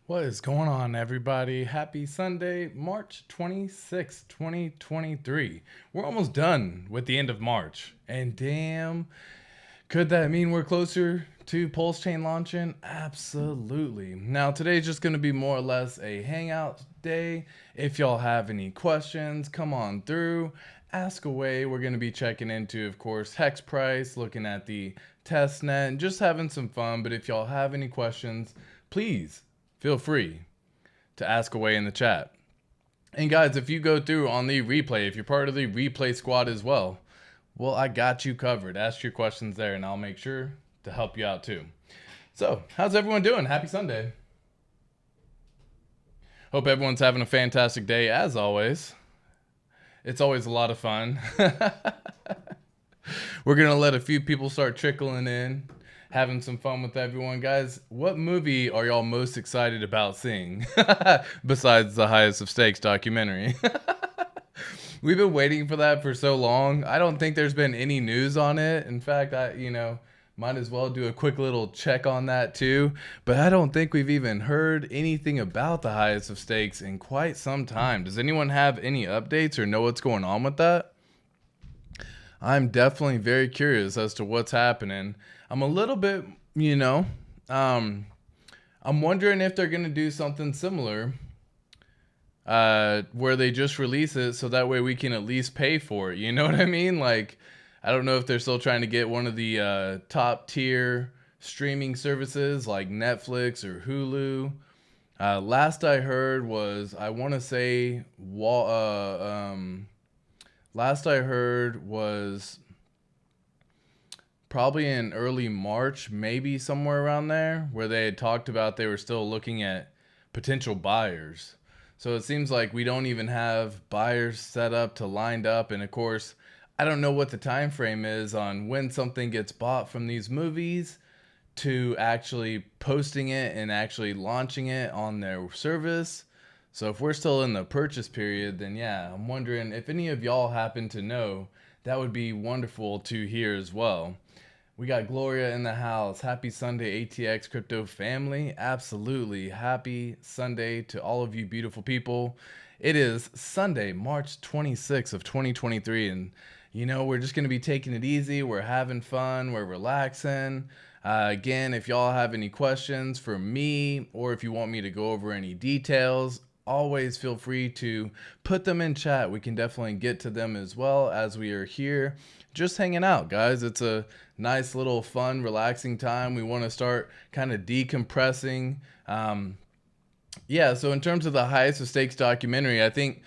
What is going on, everybody? Happy Sunday, March 26th, 2023. We're almost done with the end of March. And damn, could that mean we're closer to PulseChain launching? Absolutely. Now, today's just going to be more or less a hangout day. If y'all have any questions, come on through. Ask away. We're going to be checking into, of course, hex price, looking at the test net, and just having some fun. But if y'all have any questions, please feel free to ask away in the chat. And guys, if you go through on the replay, if you're part of the replay squad as well, I got you covered. Ask your questions there and I'll make sure to help you out too. So, how's everyone doing? Happy Sunday. Hope everyone's having a fantastic day as always. It's always a lot of fun. We're going to let a few people start trickling in, having some fun with everyone. Guys, what movie are y'all most excited about seeing besides the Highest of Stakes documentary? We've been waiting for that for so long. I don't think there's been any news on it. In fact, might as well do a quick little check on that too. But I don't think we've even heard anything about the Highest of Stakes in quite some time. Does anyone have any updates or know what's going on with that? I'm definitely very curious as to what's happening. I'm a little bit, I'm wondering if they're going to do something similar where they just release it so that way we can at least pay for it. You know what I mean? Like, I don't know if they're still trying to get one of the top tier streaming services like Netflix or Hulu. Last I heard was, last I heard was probably in early March, maybe somewhere around there, where they had talked about they were still looking at potential buyers. So it seems like we don't even have buyers set up to lined up. And of course, I don't know what the time frame is on when something gets bought from these movies to actually posting it and actually launching it on their service. So if we're still in the purchase period, then yeah, I'm wondering if any of y'all happen to know. That would be wonderful to hear as well. We got Gloria in the house. Happy Sunday, ATX crypto family. Absolutely. Happy Sunday to all of you beautiful people. It is Sunday, March 26th of 2023. And, we're just going to be taking it easy. We're having fun. We're relaxing. Again, if y'all have any questions for me or if you want me to go over any details, always feel free to put them in chat. We can definitely get to them as well as we are here just hanging out, guys. It's a nice little fun, relaxing time. We want to start kind of decompressing. So in terms of the Highest of Stakes documentary, I think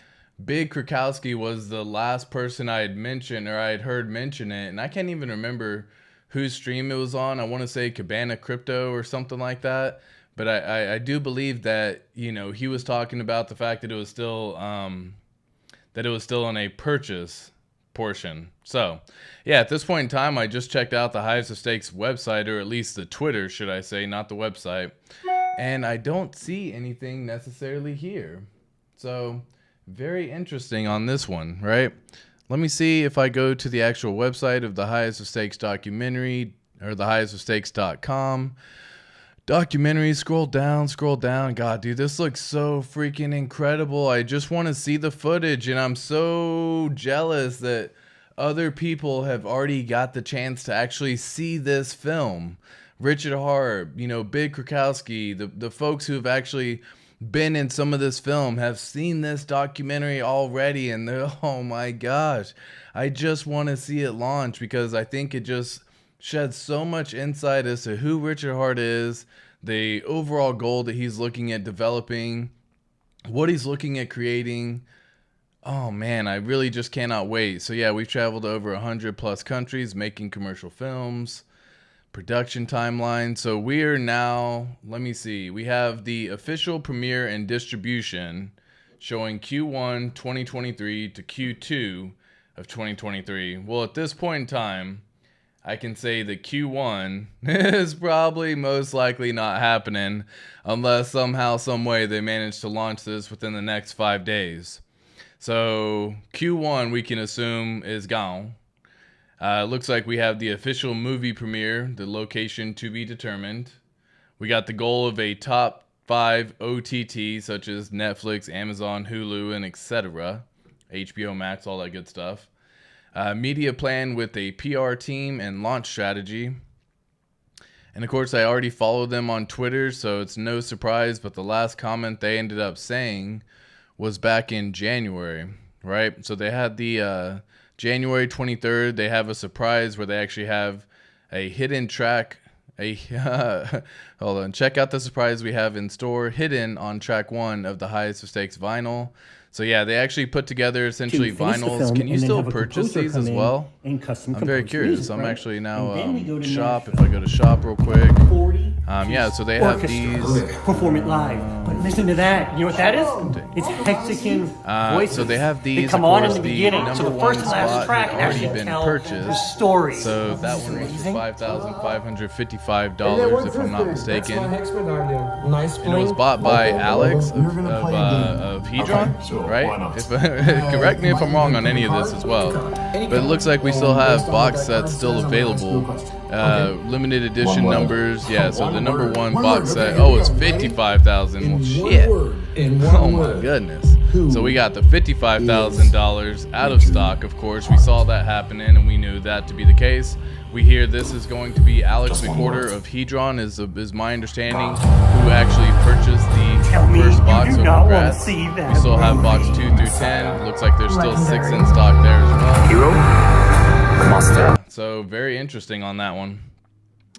Big Krakowski was the last person I had mentioned or I had heard mention it, and I can't even remember whose stream it was on. I want to say Cabana Crypto or something like that. But I do believe that, he was talking about the fact that it was still in a purchase portion. So, yeah, at this point in time, I just checked out the Highest of Stakes website, or at least the Twitter, should I say, not the website. And I don't see anything necessarily here. So, very interesting on this one, right? Let me see if I go to the actual website of the Highest of Stakes documentary, or the highestofstakes.com. Documentary, scroll down. God, dude, this looks so freaking incredible. I just want to see the footage, and I'm so jealous that other people have already got the chance to actually see this film. Richard Hart, Big Krakowski, the folks who have actually been in some of this film have seen this documentary already, and they're, oh my gosh, I just want to see it launch because I think it just sheds so much insight as to who Richard Hart is, the overall goal that he's looking at developing, what he's looking at creating. Oh man, I really just cannot wait. So yeah, we've traveled to over 100 plus countries making commercial films, production timeline. So we are now, let me see, we have the official premiere and distribution showing Q1 2023 to Q2 of 2023. Well, at this point in time, I can say that Q1 is probably most likely not happening unless somehow, some way they manage to launch this within the next 5 days. So Q1 we can assume is gone. Looks like we have the official movie premiere, the location to be determined. We got the goal of a top 5 OTT, such as Netflix, Amazon, Hulu, and etc. HBO Max, all that good stuff. Media plan with a PR team and launch strategy. And of course, I already followed them on Twitter, so it's no surprise, but the last comment they ended up saying was back in January, right? So they had the January 23rd, they have a surprise where they actually have a hidden track. Hold on, check out the surprise we have in store, hidden on track 1 of the Highest of Stakes vinyl. So yeah, they actually put together essentially vinyls. Can you still purchase these as well? I'm very curious. I'm actually now shop. If I go to shop real quick. Yeah, so they have these. Perform it live. But listen to that. You know what that is? It's Hexican voices. So they have these. They come on in the beginning. So the first and last track already been purchased. The story. So that one was $5,555, if I'm not mistaken. And it was bought by Alex of Hedron, right? Correct me if I'm wrong on any of this as well. But it looks like we still have box sets still available. Limited edition numbers. Yeah, so the number 1 box set. Oh, it's 55,000. Well, shit. Oh my goodness. So we got the $55,000 out of stock. Of course, we saw that happening, and we knew that to be the case. We hear this is going to be Alex McWhorter of Hedron, is my understanding, who actually purchased the first box. So congrats. We still have box 2 through 10. Looks like there's still 6 in stock there as well. Yeah, so very interesting on that one.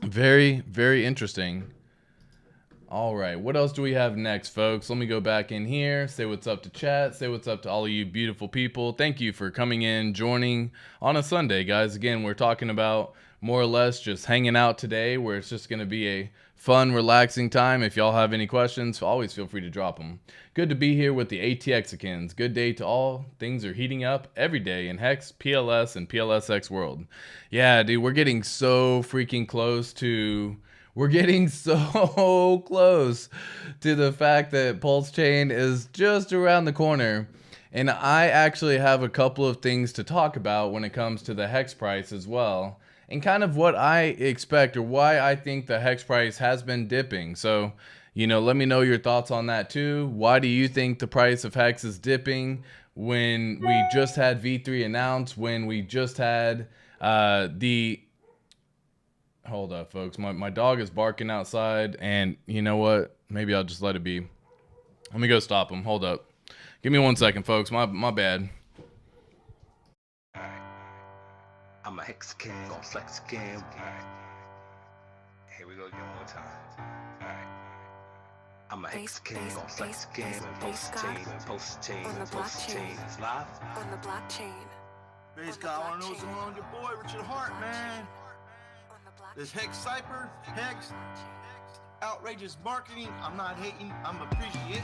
Very, very interesting. All right, what else do we have next, folks? Let me go back in here, say what's up to chat, say what's up to all of you beautiful people. Thank you for coming in, joining on a Sunday, guys. Again, we're talking about more or less just hanging out today, where it's just going to be a fun, relaxing time. If y'all have any questions, always feel free to drop them. Good to be here with the ATXicans. Good day to all. Things are heating up every day in Hex, PLS, and PLSX world. Yeah, dude, we're getting so freaking close to... We're getting so close to the fact that PulseChain is just around the corner. And I actually have a couple of things to talk about when it comes to the Hex price as well. And kind of what I expect, or why I think the Hex price has been dipping. So, you know, let me know your thoughts on that too. Why do you think the price of Hex is dipping when we just had V3 announced, when we just had the... Hold up, folks. My dog is barking outside, and you know what? Maybe I'll just let it be. Let me go stop him. Hold up. Give me 1 second, folks. My bad. Alright. I'm a hexican, gon' flex again. Alright. Here we go again one more time. Alright. I'm a hexican, gon' flex again. PulseChain, PulseChain is live. On the blockchain. Bass God, I wanna know what's going on with your boy, Richard Hart, man. This Hex Cypher, Hex, outrageous marketing. I'm not hating, I'm appreciating.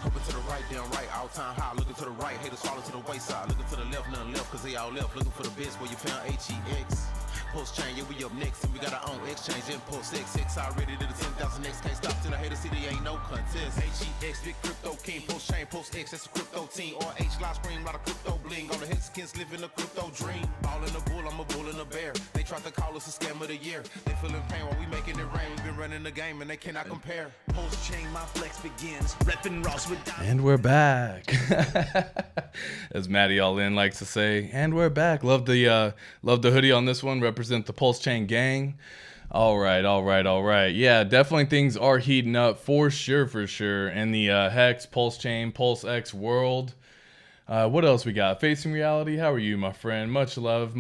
Hoping to the right, damn right, all time high. Looking to the right, haters falling to the wayside. Looking to the left, none left, cause they all left. Looking for the best where you found HEX. PulseChain, yeah, we up next, and we got our own exchange. Impulse X already to the 10,000 X. Can't stop till the hater city ain't no contest. HEX, big crypto king. PulseChain, Pulse X, that's a crypto team. Or H live screen, lot of crypto bling. All the hexicans living a crypto dream. All in the bull, I'm a bull in a bear. They tried to call us a scam of the year. They feeling pain while we making it rain. We've been running the game, and they cannot compare. PulseChain, my flex begins. Reppin' Ross with And we're back. As Maddie All In likes to say, and we're back. Love the hoodie on this one. Represent the PulseChain gang. All right. Yeah, definitely things are heating up for sure in the Hex, PulseChain, PulseX world. What else we got? Facing reality. How are you, my friend? Much love.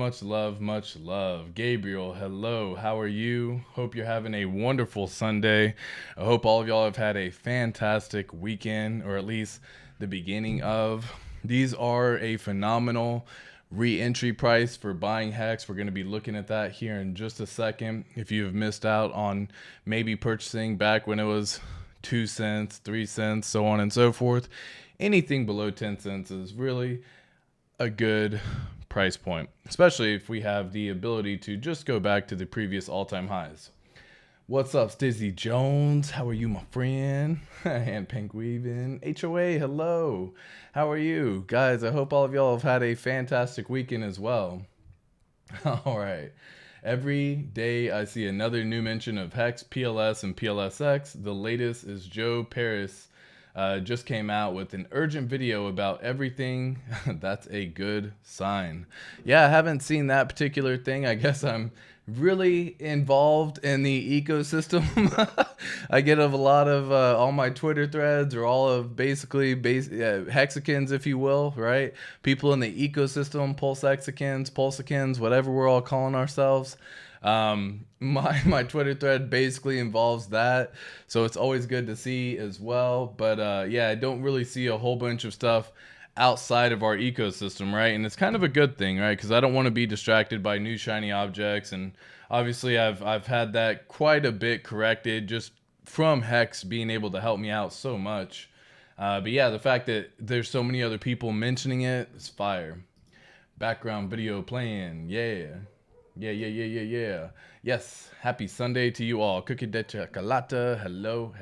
Gabriel, hello. How are you? Hope you're having a wonderful Sunday. I hope all of y'all have had a fantastic weekend, or at least the beginning of. These are a phenomenal re-entry price for buying Hex. We're going to be looking at that here in just a second. If you have missed out on maybe purchasing back when it was 2 cents, 3 cents, so on and so forth, anything below 10 cents is really a good price point, especially if we have the ability to just go back to the previous all-time highs. What's up, Stizzy Jones? How are you, my friend? And Pink Weaving. HOA, hello. How are you? Guys, I hope all of y'all have had a fantastic weekend as well. All right. Every day I see another new mention of Hex, PLS, and PLSX. The latest is Joe Paris just came out with an urgent video about everything. That's a good sign. Yeah, I haven't seen that particular thing. I guess I'm really involved in the ecosystem. I get a lot of all my Twitter threads or all of basically hexicans, if you will, right? People in the ecosystem, pulsecans, whatever we're all calling ourselves. My Twitter thread basically involves that, so it's always good to see as well. But yeah, I don't really see a whole bunch of stuff outside of our ecosystem, right? And it's kind of a good thing, right? Because I don't want to be distracted by new shiny objects, and obviously I've had that quite a bit corrected just from Hex being able to help me out so much. But yeah, the fact that there's so many other people mentioning it is fire. Background video playing, yeah. Yeah. Yes, happy Sunday to you all. Cookie de chocolate. Hello.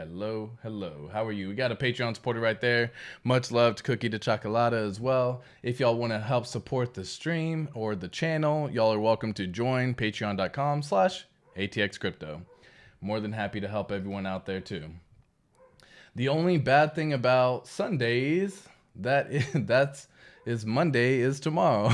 How are you? We got a Patreon supporter right there. Much love to Cookie de chocolate as well. If y'all want to help support the stream or the channel, y'all are welcome to join patreon.com/ATX Crypto. More than happy to help everyone out there too. The only bad thing about Sundays is Monday is tomorrow.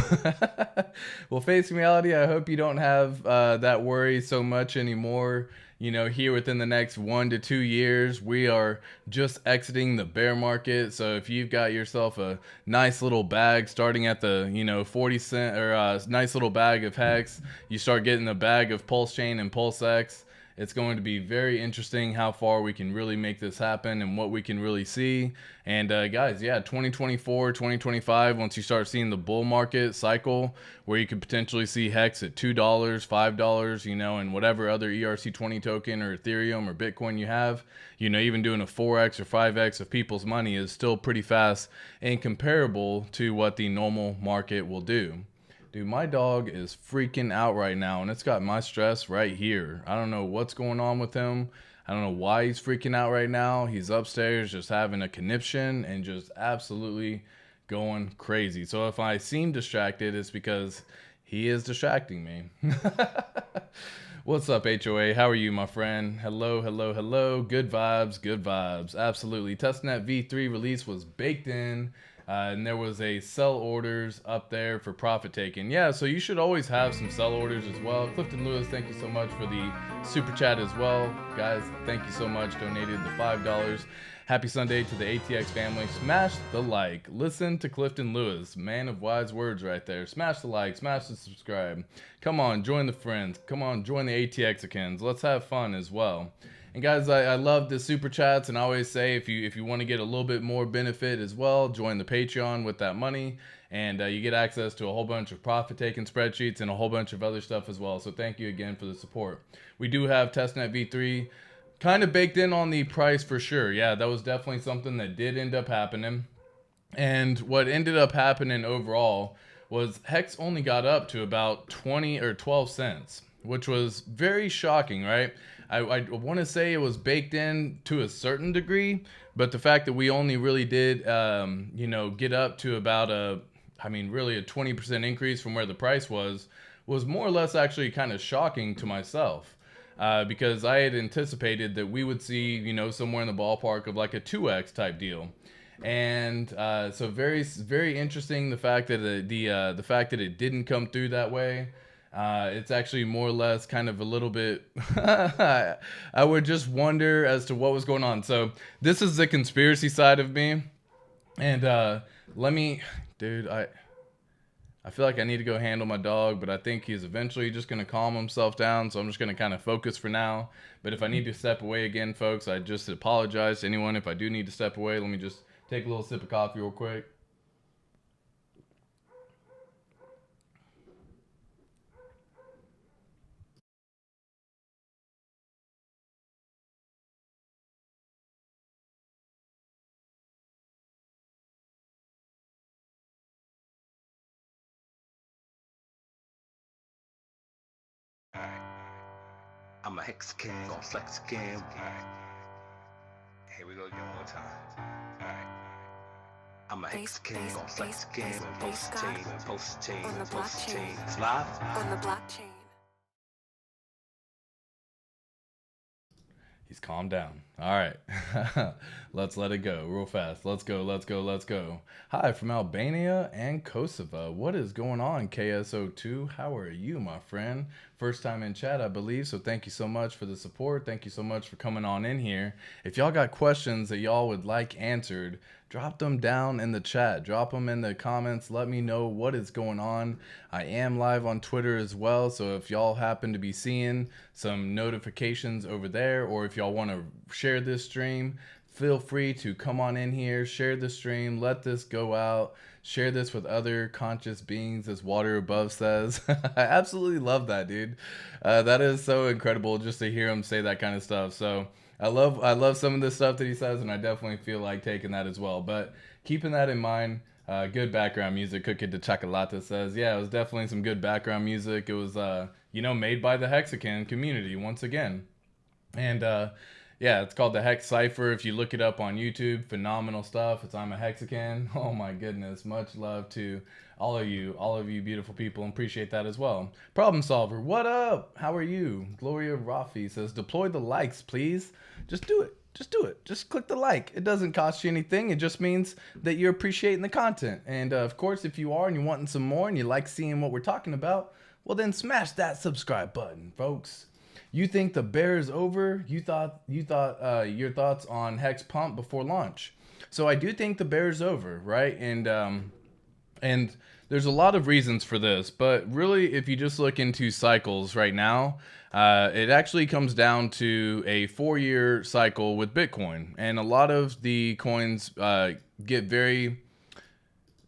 Well, face reality, I hope you don't have that worry so much anymore. You know, here within the next 1 to 2 years, we are just exiting the bear market. So if you've got yourself a nice little bag starting at the 40 cent or a nice little bag of Hex, you start getting a bag of PulseChain and PulseX. It's going to be very interesting how far we can really make this happen and what we can really see. And guys, yeah, 2024, 2025, once you start seeing the bull market cycle where you could potentially see Hex at $2, $5, and whatever other ERC20 token or Ethereum or Bitcoin you have, even doing a 4x or 5x of people's money is still pretty fast and comparable to what the normal market will do. Dude, my dog is freaking out right now, and it's got my stress right here. I don't know what's going on with him. I don't know why he's freaking out right now. He's upstairs just having a conniption and just absolutely going crazy. So if I seem distracted, it's because he is distracting me. What's up, HOA? How are you, my friend? Hello. Good vibes. Absolutely. Testnet V3 release was baked in. And there was a sell orders up there for profit taking. Yeah, so you should always have some sell orders as well. Clifton Lewis, thank you so much for the super chat as well. Guys, thank you so much. Donated the $5. Happy Sunday to the ATX family. Smash the like. Listen to Clifton Lewis, man of wise words right there. Smash the like, smash the subscribe. Come on, join the friends. Come on, join the ATXicans. Let's have fun as well. And guys, I love the super chats, and I always say if you want to get a little bit more benefit as well, join the Patreon with that money, and you get access to a whole bunch of profit taking spreadsheets and a whole bunch of other stuff as well. So thank you again for the support. We do have testnet V3 kind of baked in on the price for sure. Yeah, that was definitely something that did end up happening. And what ended up happening overall was Hex only got up to about 20 or 12 cents, which was very shocking, right? I want to say it was baked in to a certain degree, but the fact that we only really did, get up to about really a 20% increase from where the price was more or less actually kind of shocking to myself, because I had anticipated that we would see, somewhere in the ballpark of like a 2x type deal. And so very, very interesting the fact that the fact that it didn't come through that way. It's actually more or less kind of a little bit, I would just wonder as to what was going on. So this is the conspiracy side of me. And dude, I feel like I need to go handle my dog, but I think he's eventually just going to calm himself down. So I'm just going to kind of focus for now. But if I need to step away again, folks, I just apologize to anyone. If I do need to step away, let me just take a little sip of coffee real quick. I'm a hexican, gon' flex again. Alright. Here we go again one more time. Alright. I'm a hexican, gon' flex again. PulseChain. It's live. On the blockchain. He's calmed down. All right. Let's let it go real fast. Let's go. Let's go. Let's go. Hi from Albania and Kosovo. What is going on, KSO2? How are you, my friend? First time in chat, I believe. So thank you so much for the support. Thank you so much for coming on in here. If y'all got questions that y'all would like answered, drop them down in the chat. Drop them in the comments. Let me know what is going on. I am live on Twitter as well. So if y'all happen to be seeing some notifications over there, or if y'all want to share this stream, feel free to come on in here, share the stream, let this go out, share this with other conscious beings, as Water Above says. I absolutely love that, dude. That is so incredible just to hear him say that kind of stuff. So I love some of the stuff that he says, and I definitely feel like taking that as well. But keeping that in mind, good background music. Cookie de Chocolate says, yeah, it was definitely some good background music. It was, made by the Hexican community once again. And yeah, it's called the Hex Cipher. If you look it up on YouTube, phenomenal stuff. It's I'm a Hexican. Oh my goodness, much love to all of you beautiful people, and appreciate that as well. Problem Solver, what up? How are you? Gloria Rafi says, deploy the likes, please. Just do it. Just do it. Just click the like. It doesn't cost you anything. It just means that you're appreciating the content. And of course, if you are and you're wanting some more and you like seeing what we're talking about, well then smash that subscribe button, folks. You think the bear is over? You thought your thoughts on Hex Pump before launch. So I do think the bear is over, right? And there's a lot of reasons for this, but really, if you just look into cycles right now, it actually comes down to a 4-year cycle with Bitcoin, and a lot of the coins get very,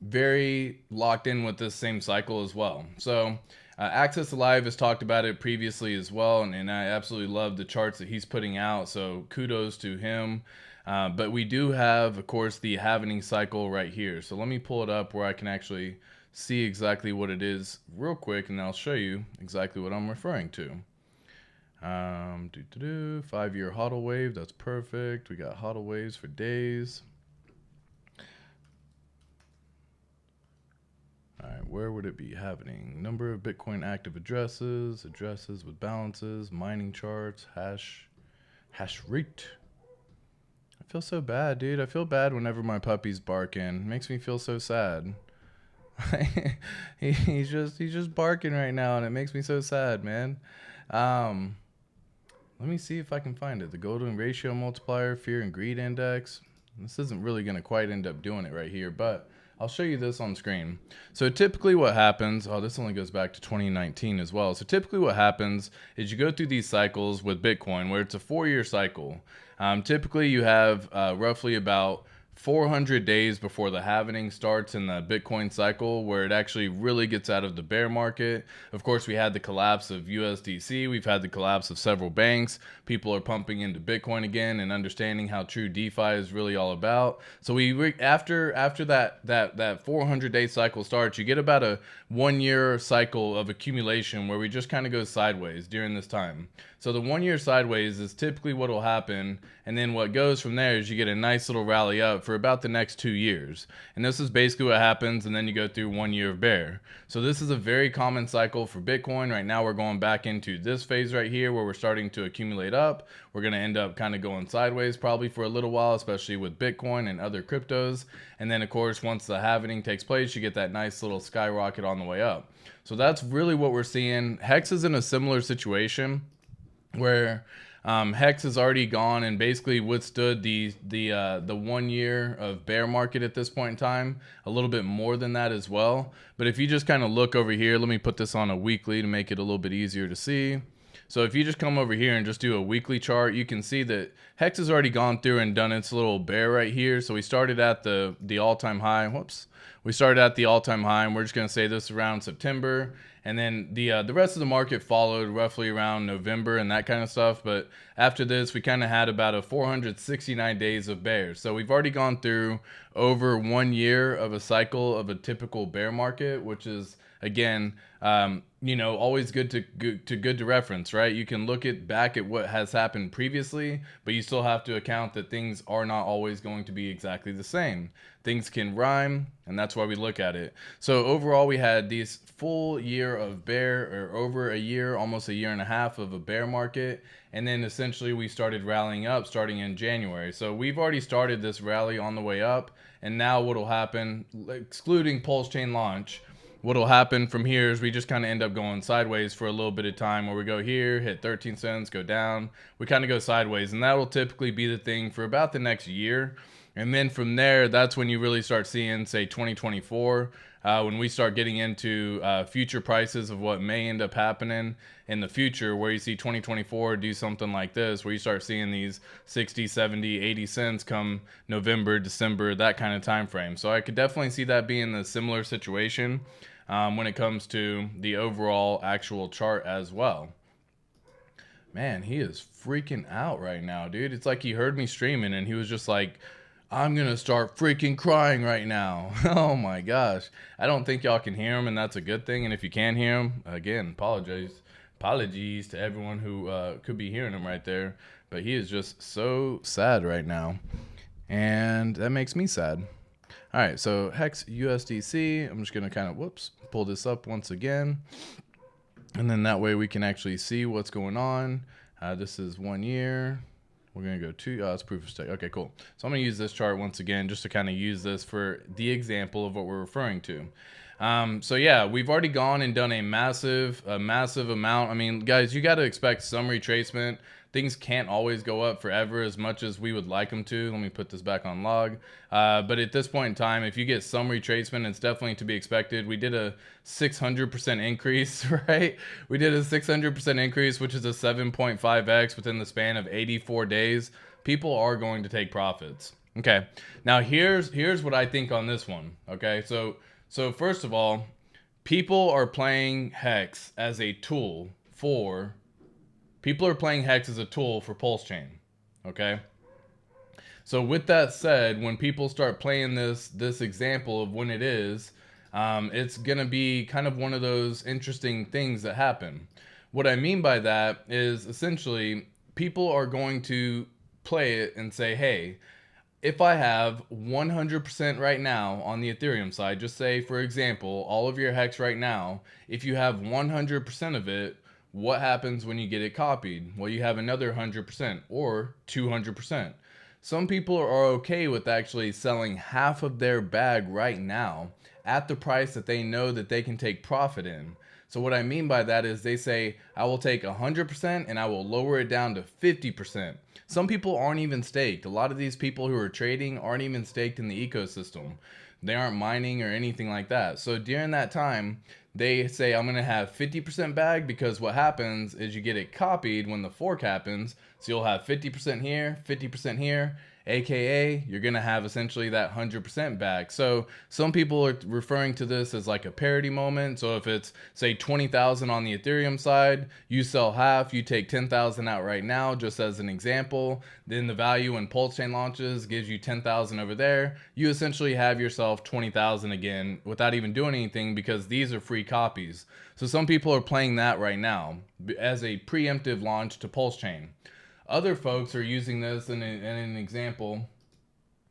very locked in with this same cycle as well. So Access Alive has talked about it previously as well, and I absolutely love the charts that he's putting out, so kudos to him. But we do have, of course, the halvening cycle right here. So let me pull it up where I can actually see exactly what it is real quick, and I'll show you exactly what I'm referring to. 5-year hodl wave, that's perfect. We got hodl waves for days. All right, where would it be happening? Number of Bitcoin active addresses, addresses with balances, mining charts, hash rate. I feel so bad, dude. I feel bad whenever my puppy's barking. It makes me feel so sad. he's just barking right now, and it makes me so sad, man. Let me see if I can find it. The golden ratio multiplier, fear and greed index. This isn't really going to quite end up doing it right here, but I'll show you this on screen. So typically what happens, oh, this only goes back to 2019 as well. So typically what happens is you go through these cycles with Bitcoin where it's a 4-year cycle. Typically you have roughly about 400 days before the halvening starts in the Bitcoin cycle, where it actually really gets out of the bear market. Of course, we had the collapse of USDC. We've had the collapse of several banks. People are pumping into Bitcoin again and understanding how true DeFi is really all about. So after that 400-day cycle starts, you get about a 1-year cycle of accumulation where we just kind of go sideways during this time. So the 1-year sideways is typically what will happen, and then what goes from there is you get a nice little rally up for about the next 2 years. And this is basically what happens, and then you go through 1 year of bear. So this is a very common cycle for Bitcoin. Right now we're going back into this phase right here where we're starting to accumulate up. We're going to end up kind of going sideways probably for a little while, especially with Bitcoin and other cryptos. And then of course, once the halvening takes place, you get that nice little skyrocket on the way up. So that's really what we're seeing. Hex is in a similar situation where Hex has already gone and basically withstood the 1 year of bear market at this point in time, a little bit more than that as well. But if you just kind of look over here, let me put this on a weekly to make it a little bit easier to see. So if you just come over here and just do a weekly chart, you can see that Hex has already gone through and done its little bear right here. So we started at the all-time high. Whoops. We started at the all-time high, and we're just going to say this around September. And then the rest of the market followed roughly around November and that kind of stuff. But after this, we kind of had about a 469 days of bears. So we've already gone through over 1 year of a cycle of a typical bear market, which is, again, always good to reference, right? You can look back at what has happened previously, but you still have to account that things are not always going to be exactly the same. Things can rhyme, And that's why we look at it. So overall, we had these full year of bear, or over a year, almost a year and a half of a bear market. And then essentially we started rallying up starting in January. So we've already started this rally on the way up. And now what'll happen, excluding PulseChain launch, what'll happen from here is we just kind of end up going sideways for a little bit of time, where we go here, hit 13 cents, go down. We kind of go sideways, and that will typically be the thing for about the next year. And then from there, that's when you really start seeing, say, 2024, when we start getting into future prices of what may end up happening in the future, where you see 2024 do something like this, where you start seeing these 60, 70, 80 cents come November, December, that kind of time frame. So I could definitely see that being a similar situation when it comes to the overall actual chart as well. Man, he is freaking out right now, dude. It's like he heard me streaming and he was just like, I'm gonna start freaking crying right now. Oh my gosh. I don't think y'all can hear him, and that's a good thing. And if you can hear him, again, apologies to everyone who could be hearing him right there. But he is just so sad right now, and that makes me sad. All right, so Hex USDC, I'm just gonna kind of, pull this up once again. And then that way we can actually see what's going on. This is 1 year. We're going to go to, it's proof of stake. Okay, cool. So I'm going to use this chart once again, just to kind of use this for the example of what we're referring to. So yeah, we've already gone and done a massive amount. I mean, guys, you got to expect some retracement. Things can't always go up forever as much as we would like them to. Let me put this back on log. But at this point in time, if you get some retracement, it's definitely to be expected. We did a 600% increase, right? We did a 600% increase, which is a 7.5x within the span of 84 days. People are going to take profits. Okay, now here's what I think on this one. Okay, so first of all, people are playing Hex as a tool for... People are playing Hex as a tool for PulseChain, okay? So with that said, when people start playing this example of when it is, it's going to be kind of one of those interesting things that happen. What I mean by that is essentially people are going to play it and say, hey, if I have 100% right now on the Ethereum side, just say, for example, all of your Hex right now, if you have 100% of it, what happens when you get it copied? Well, you have another 100% or 200%. Some people are okay with actually selling half of their bag right now at the price that they know that they can take profit in. So what I mean by that is they say, I will take 100% and I will lower it down to 50%. Some people aren't even staked. A lot of these people who are trading aren't even staked in the ecosystem. They aren't mining or anything like that. So during that time, they say, I'm going to have 50% bag, because what happens is you get it copied when the fork happens. So you'll have 50% here, 50% here, aka you're going to have essentially that 100% bag. So some people are referring to this as like a parity moment. So if it's, say, 20,000 on the Ethereum side, you sell half, you take 10,000 out right now, just as an example. Then the value when PulseChain launches gives you 10,000 over there. You essentially have yourself 20,000 again without even doing anything, because these are free copies. So some people are playing that right now as a preemptive launch to PulseChain. Other folks are using this in an example.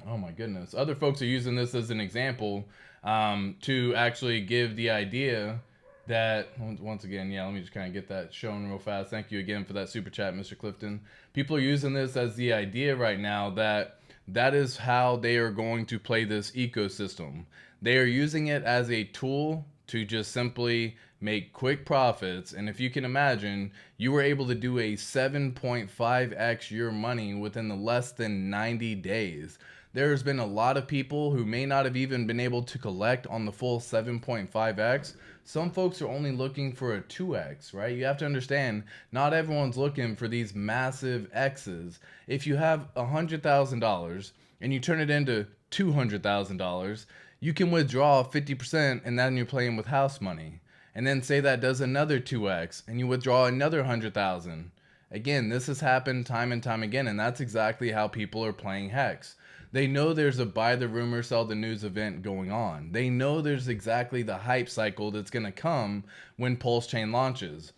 Oh my goodness. Other folks are using this as an example to actually give the idea that, once again, yeah, let me just kind of get that shown real fast. Thank you again for that super chat, Mr. Clifton. People are using this as the idea right now that is how they are going to play this ecosystem. They are using it as a tool to just simply make quick profits. And if you can imagine, you were able to do a 7.5x your money within the less than 90 days. There's been a lot of people who may not have even been able to collect on the full 7.5x. Some folks are only looking for a 2x, right? You have to understand, not everyone's looking for these massive X's. If you have $100,000 and you turn it into $200,000, you can withdraw 50%, and then you're playing with house money. And then say that does another 2x and you withdraw another 100,000. Again, this has happened time and time again, and that's exactly how people are playing Hex. They know there's a buy the rumor, sell the news event going on. They know there's exactly the hype cycle that's going to come when PulseChain launches.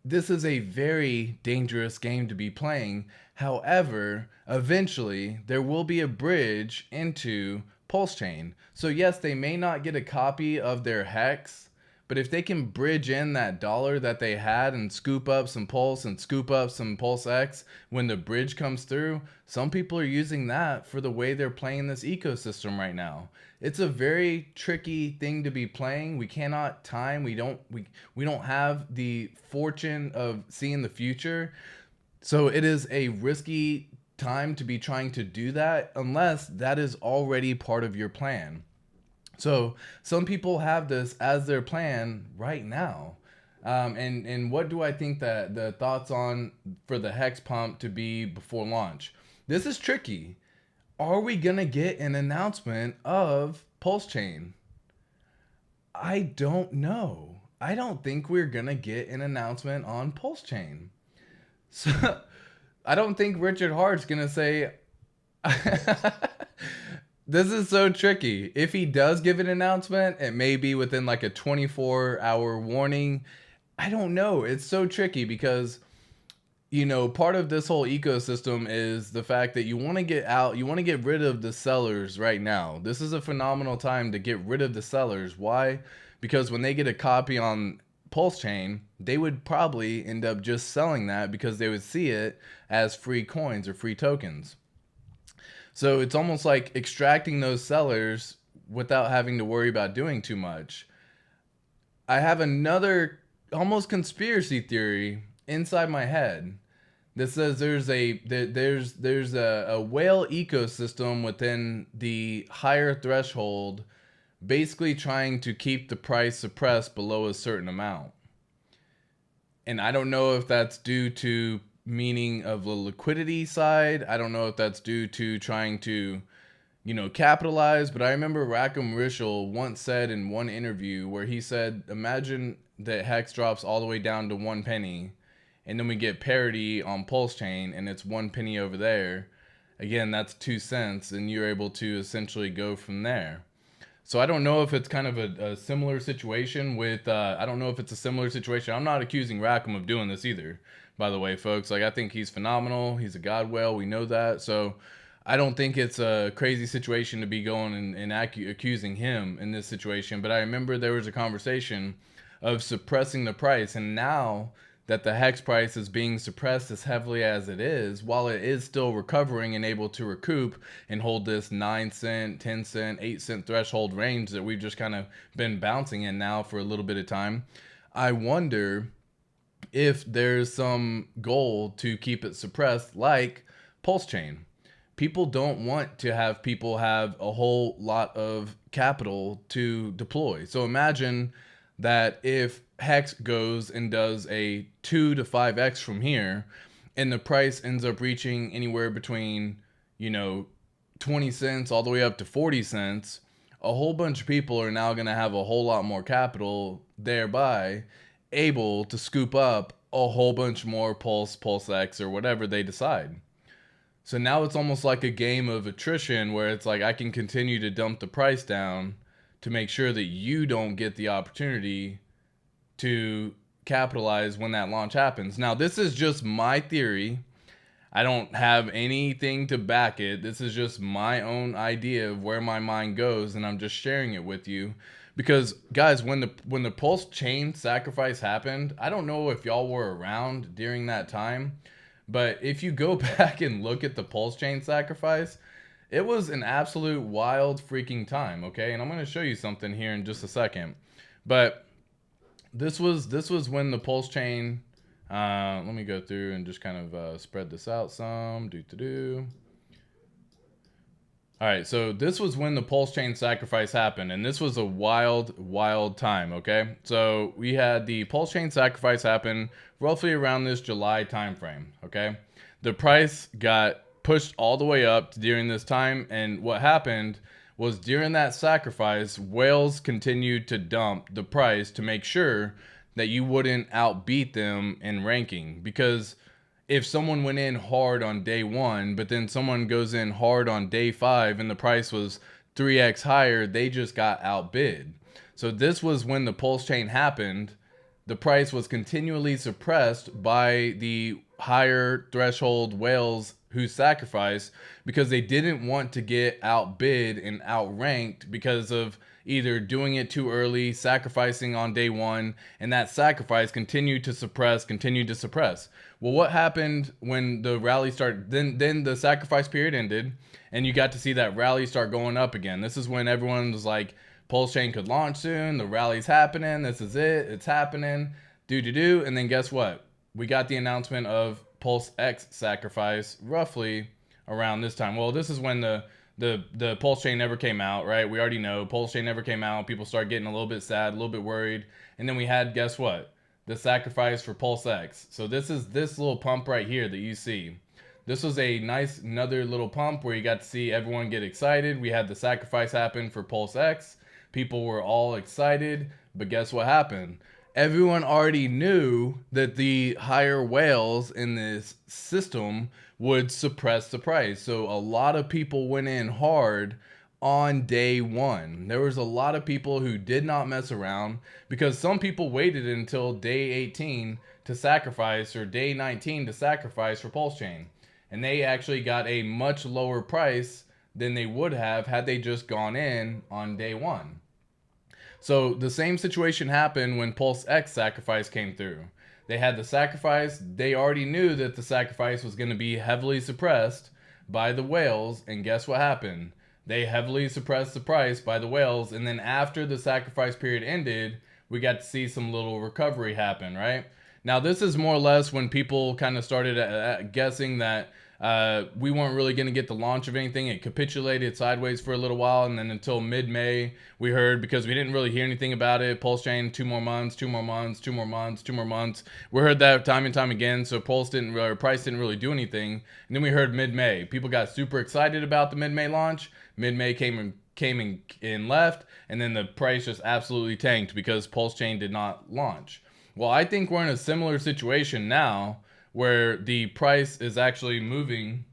This is a very dangerous game to be playing. However, eventually there will be a bridge into PulseChain. So yes, they may not get a copy of their hex, but if they can bridge in that dollar that they had and scoop up some Pulse and scoop up some Pulse X when the bridge comes through, some people are using that for the way they're playing this ecosystem right now. It's a very tricky thing to be playing. We cannot time. We don't have the fortune of seeing the future. So it is a risky time to be trying to do that unless that is already part of your plan. So some people have this as their plan right now. And what do I think that the thoughts on for the hex pump to be before launch? This is tricky. Are we going to get an announcement of PulseChain? I don't know. I don't think we're going to get an announcement on PulseChain. So I don't think Richard Hart's going to say... This is so tricky. If he does give an announcement, it may be within like a 24-hour warning. I don't know. It's so tricky because, you know, part of this whole ecosystem is the fact that you want to get out, you want to get rid of the sellers right now. This is a phenomenal time to get rid of the sellers. Why? Because when they get a copy on PulseChain, they would probably end up just selling that because they would see it as free coins or free tokens. So it's almost like extracting those sellers without having to worry about doing too much. I have another almost conspiracy theory inside my head that says there's a whale ecosystem within the higher threshold, basically trying to keep the price suppressed below a certain amount. And I don't know if that's due to meaning of the liquidity side. I don't know if that's due to trying to, you know, capitalize. But I remember Rackham Rishel once said in one interview where he said, imagine that Hex drops all the way down to 1 penny, and then we get parity on PulseChain, and it's 1 penny over there. Again, that's 2 cents, and you're able to essentially go from there. So I don't know if it's kind of a similar situation with, I don't know if it's a similar situation. I'm not accusing Rackham of doing this either, by the way, folks. Like, I think he's phenomenal. He's a god whale. We know that. So I don't think it's a crazy situation to be going and accusing him in this situation. But I remember there was a conversation of suppressing the price. And now that the hex price is being suppressed as heavily as it is, while it is still recovering and able to recoup and hold this 9 cent, 10 cent, 8 cent threshold range that we've just kind of been bouncing in now for a little bit of time, I wonder if there's some goal to keep it suppressed like PulseChain. People don't want to have people have a whole lot of capital to deploy. So imagine that if Hex goes and does a 2 to 5x from here, and the price ends up reaching anywhere between, you know, 20 cents all the way up to 40 cents, a whole bunch of people are now going to have a whole lot more capital, thereby able to scoop up a whole bunch more Pulse X, or whatever they decide. So now it's almost like a game of attrition where it's like I can continue to dump the price down to make sure that you don't get the opportunity to capitalize when that launch happens. Now, this is just my theory. I don't have anything to back it. This is just my own idea of where my mind goes, and I'm just sharing it with you. Because, guys, when the PulseChain sacrifice happened, I don't know if y'all were around during that time, but if you go back and look at the PulseChain sacrifice, it was an absolute wild freaking time, okay? And I'm going to show you something here in just a second. But this was when the PulseChain, let me go through and just kind of spread this out some. All right, so this was when the PulseChain sacrifice happened, and this was a wild, wild time, okay? So we had the PulseChain sacrifice happen roughly around this July timeframe, okay? The price got pushed all the way up during this time, and what happened was during that sacrifice, whales continued to dump the price to make sure that you wouldn't outbeat them in ranking. Because if someone went in hard on day 1, but then someone goes in hard on day 5 and the price was 3x higher, they just got outbid. So this was when the PulseChain happened. The price was continually suppressed by the higher threshold whales who sacrificed because they didn't want to get outbid and outranked because of either doing it too early, sacrificing on day one, and that sacrifice continued to suppress. Well, what happened when the rally started? Then the sacrifice period ended, and you got to see that rally start going up again. This is when everyone was like, PulseChain could launch soon, the rally's happening, this is it, it's happening, and then guess what? We got the announcement of PulseX sacrifice roughly around this time. Well, this is when the PulseChain never came out, right? We already know PulseChain never came out. People started getting a little bit sad, a little bit worried. And then we had, guess what? The sacrifice for PulseX. So this is this little pump right here that you see. This was a nice, another little pump where you got to see everyone get excited. We had the sacrifice happen for PulseX. People were all excited, but guess what happened? Everyone already knew that the higher whales in this system would suppress the price. So a lot of people went in hard on day one. There was a lot of people who did not mess around because some people waited until day 18 to sacrifice or day 19 to sacrifice for PulseChain. And they actually got a much lower price than they would have had they just gone in on day one. So the same situation happened when PulseX sacrifice came through. They had the sacrifice. They already knew that the sacrifice was going to be heavily suppressed by the whales. And guess what happened? They heavily suppressed the price by the whales. And then after the sacrifice period ended, we got to see some little recovery happen, right? Now, this is more or less when people kind of started guessing that we weren't really going to get the launch of anything. It capitulated sideways for a little while, and then until mid-May, we heard, because we didn't really hear anything about it, PulseChain, 2 more months, 2 more months, 2 more months, 2 more months. We heard that time and time again, so price didn't really do anything. And then we heard mid-May. People got super excited about the mid-May launch. Mid-May came in left, and then the price just absolutely tanked because PulseChain did not launch. Well, I think we're in a similar situation now, where the price is actually moving.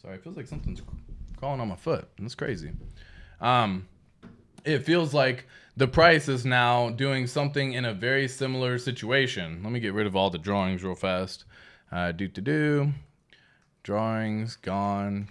Sorry, it feels like something's crawling on my foot. That's crazy. It feels like the price is now doing something in a very similar situation. Let me get rid of all the drawings real fast. Drawings, gone.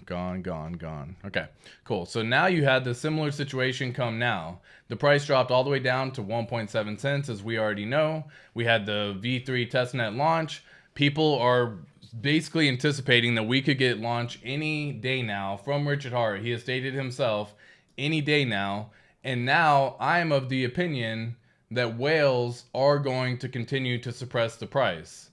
Okay, cool. So now you had the similar situation come now. The price dropped all the way down to 1.7 cents, as we already know. We had the V3 testnet launch. People are basically anticipating that we could get launch any day now from Richard Hart. He has stated himself any day now. And now I'm of the opinion that whales are going to continue to suppress the price.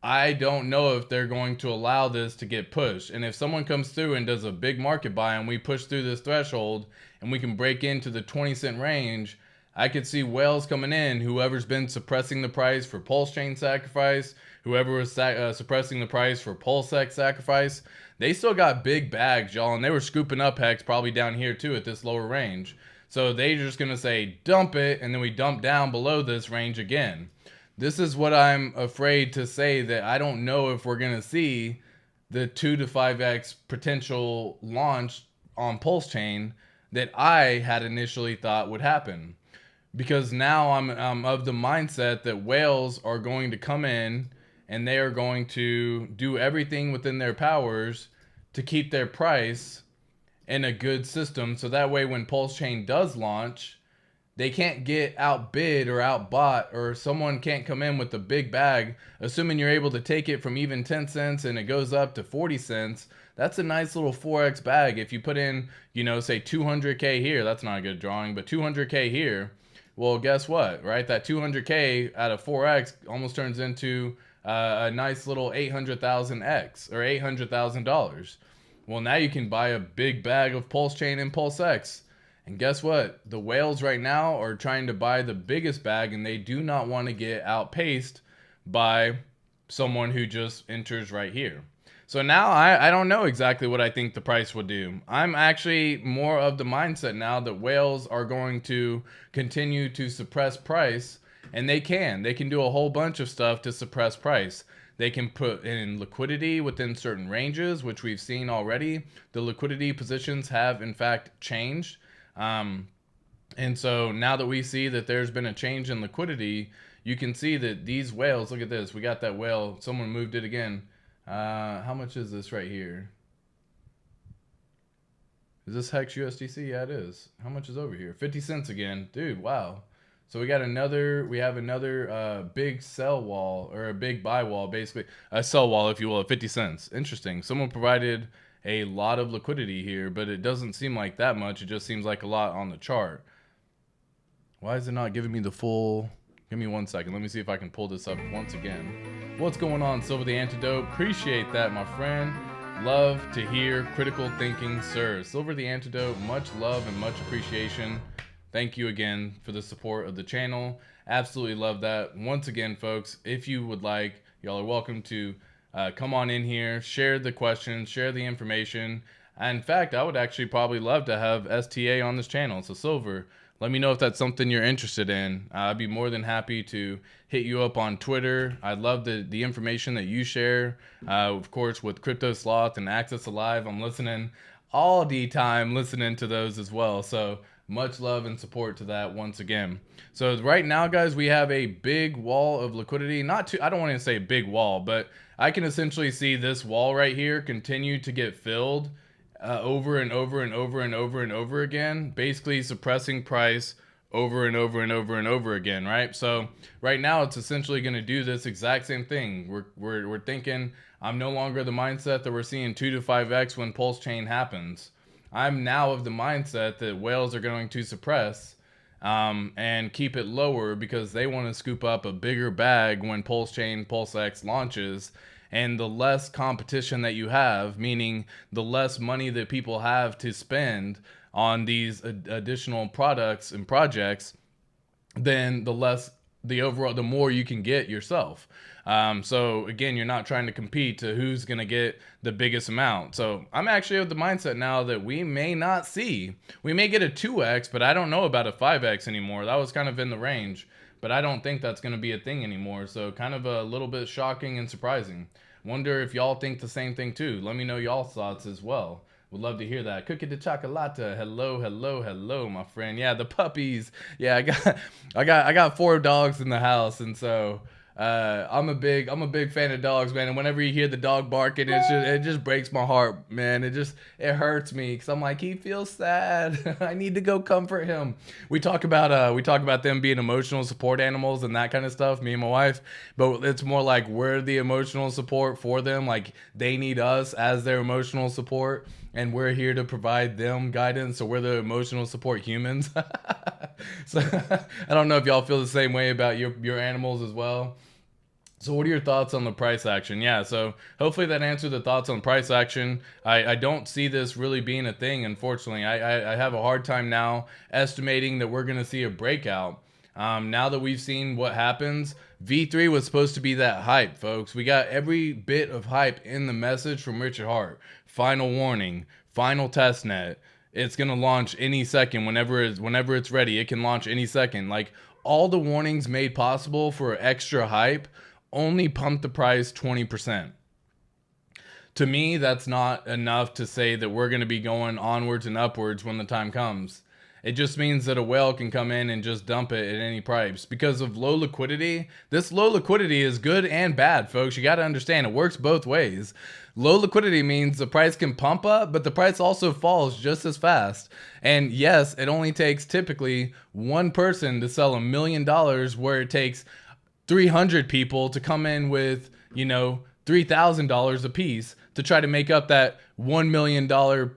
I don't know if they're going to allow this to get pushed. And if someone comes through and does a big market buy and we push through this threshold and we can break into the 20-cent range, I could see whales coming in, whoever's been suppressing the price for PulseChain sacrifice, whoever was suppressing the price for PulseX sacrifice. They still got big bags, y'all, and they were scooping up Hex probably down here too at this lower range. So they're just going to say, dump it, and then we dump down below this range again. This is what I'm afraid to say, that I don't know if we're going to see the 2 to 5x potential launch on PulseChain that I had initially thought would happen. Because now I'm of the mindset that whales are going to come in and they are going to do everything within their powers to keep their price in a good system. So that way when PulseChain does launch, they can't get outbid or outbought, or someone can't come in with a big bag. Assuming you're able to take it from even 10 cents and it goes up to 40 cents, that's a nice little 4x bag. If you put in, say 200K here, that's not a good drawing, but 200K here, well, guess what, right? That 200K out of 4x almost turns into a nice little 800,000x or $800,000. Well, now you can buy a big bag of PulseChain and PulseX. And guess what? The whales right now are trying to buy the biggest bag, and they do not want to get outpaced by someone who just enters right here. So now I don't know exactly what I think the price will do. I'm actually more of the mindset now that whales are going to continue to suppress price, and they can do a whole bunch of stuff to suppress price. They can put in liquidity within certain ranges, which we've seen already. The liquidity positions have in fact changed. And so now that we see that there's been a change in liquidity, you can see that these whales, look at this, we got that whale, someone moved it again. How much is this right here? Is this Hex USDC? Yeah, it is. How much is over here? 50 cents again. Dude, wow. So we have another big sell wall, or a big buy wall, basically. A sell wall, if you will, at 50 cents. Interesting. Someone provided a lot of liquidity here, but it doesn't seem like that much. It just seems like a lot on the chart. Why is it not giving me the full... Give me 1 second. Let me see if I can pull this up once again. What's going on, Silver the Antidote? Appreciate that, my friend. Love to hear critical thinking, sir. Silver the Antidote, much love and much appreciation. Thank you again for the support of the channel. Absolutely love that. Once again, folks, if you would like, y'all are welcome to come on in here, share the questions, share the information. In fact, I would actually probably love to have STA on this channel. So Silver, let me know if that's something you're interested in. I'd be more than happy to hit you up on Twitter. I love the information that you share. Of course, with Crypto Sloth and Access Alive, I'm listening all the time, listening to those as well. So much love and support to that once again. So right now, guys, we have a big wall of liquidity. I don't want to say big wall, but I can essentially see this wall right here continue to get filled over and over and over and over and over again, basically suppressing price over and over and over and over again, right? So right now it's essentially going to do this exact same thing. We're thinking, I'm no longer the mindset that we're seeing 2 to 5x when PulseChain happens. I'm now of the mindset that whales are going to suppress and keep it lower because they want to scoop up a bigger bag when PulseChain, PulseX launches. And the less competition that you have, meaning the less money that people have to spend on these additional products and projects, then the more you can get yourself. So again, you're not trying to compete to who's going to get the biggest amount. So I'm actually of the mindset now that we may get a 2x, but I don't know about a 5x anymore. That was kind of in the range, but I don't think that's going to be a thing anymore. So kind of a little bit shocking and surprising. Wonder if y'all think the same thing too. Let me know y'all's thoughts as well. Would love to hear that. Cookie de chocolate. Hello, hello, hello, my friend. Yeah, the puppies. Yeah, I got 4 dogs in the house, and so I'm a big fan of dogs, man. And whenever you hear the dog barking, it just breaks my heart, man. It hurts me because I'm like, he feels sad. I need to go comfort him. We talk about them being emotional support animals and that kind of stuff, me and my wife. But it's more like we're the emotional support for them. Like they need us as their emotional support, and we're here to provide them guidance. So we're the emotional support humans. So I don't know if y'all feel the same way about your animals as well. So what are your thoughts on the price action? Yeah, so hopefully that answered the thoughts on price action. I don't see this really being a thing, unfortunately. I have a hard time now estimating that we're going to see a breakout. Now that we've seen what happens, V3 was supposed to be that hype, folks. We got every bit of hype in the message from Richard Hart. Final warning, final testnet. It's going to launch any second, whenever it's ready. It can launch any second. Like all the warnings made possible for extra hype only pumped the price 20%. To me, that's not enough to say that we're going to be going onwards and upwards when the time comes. It just means that a whale can come in and just dump it at any price. Because of low liquidity, this low liquidity is good and bad, folks. You got to understand, it works both ways. Low liquidity means the price can pump up, but the price also falls just as fast. And yes, it only takes typically one person to sell $1 million, where it takes 300 people to come in with, $3,000 a piece to try to make up that $1 million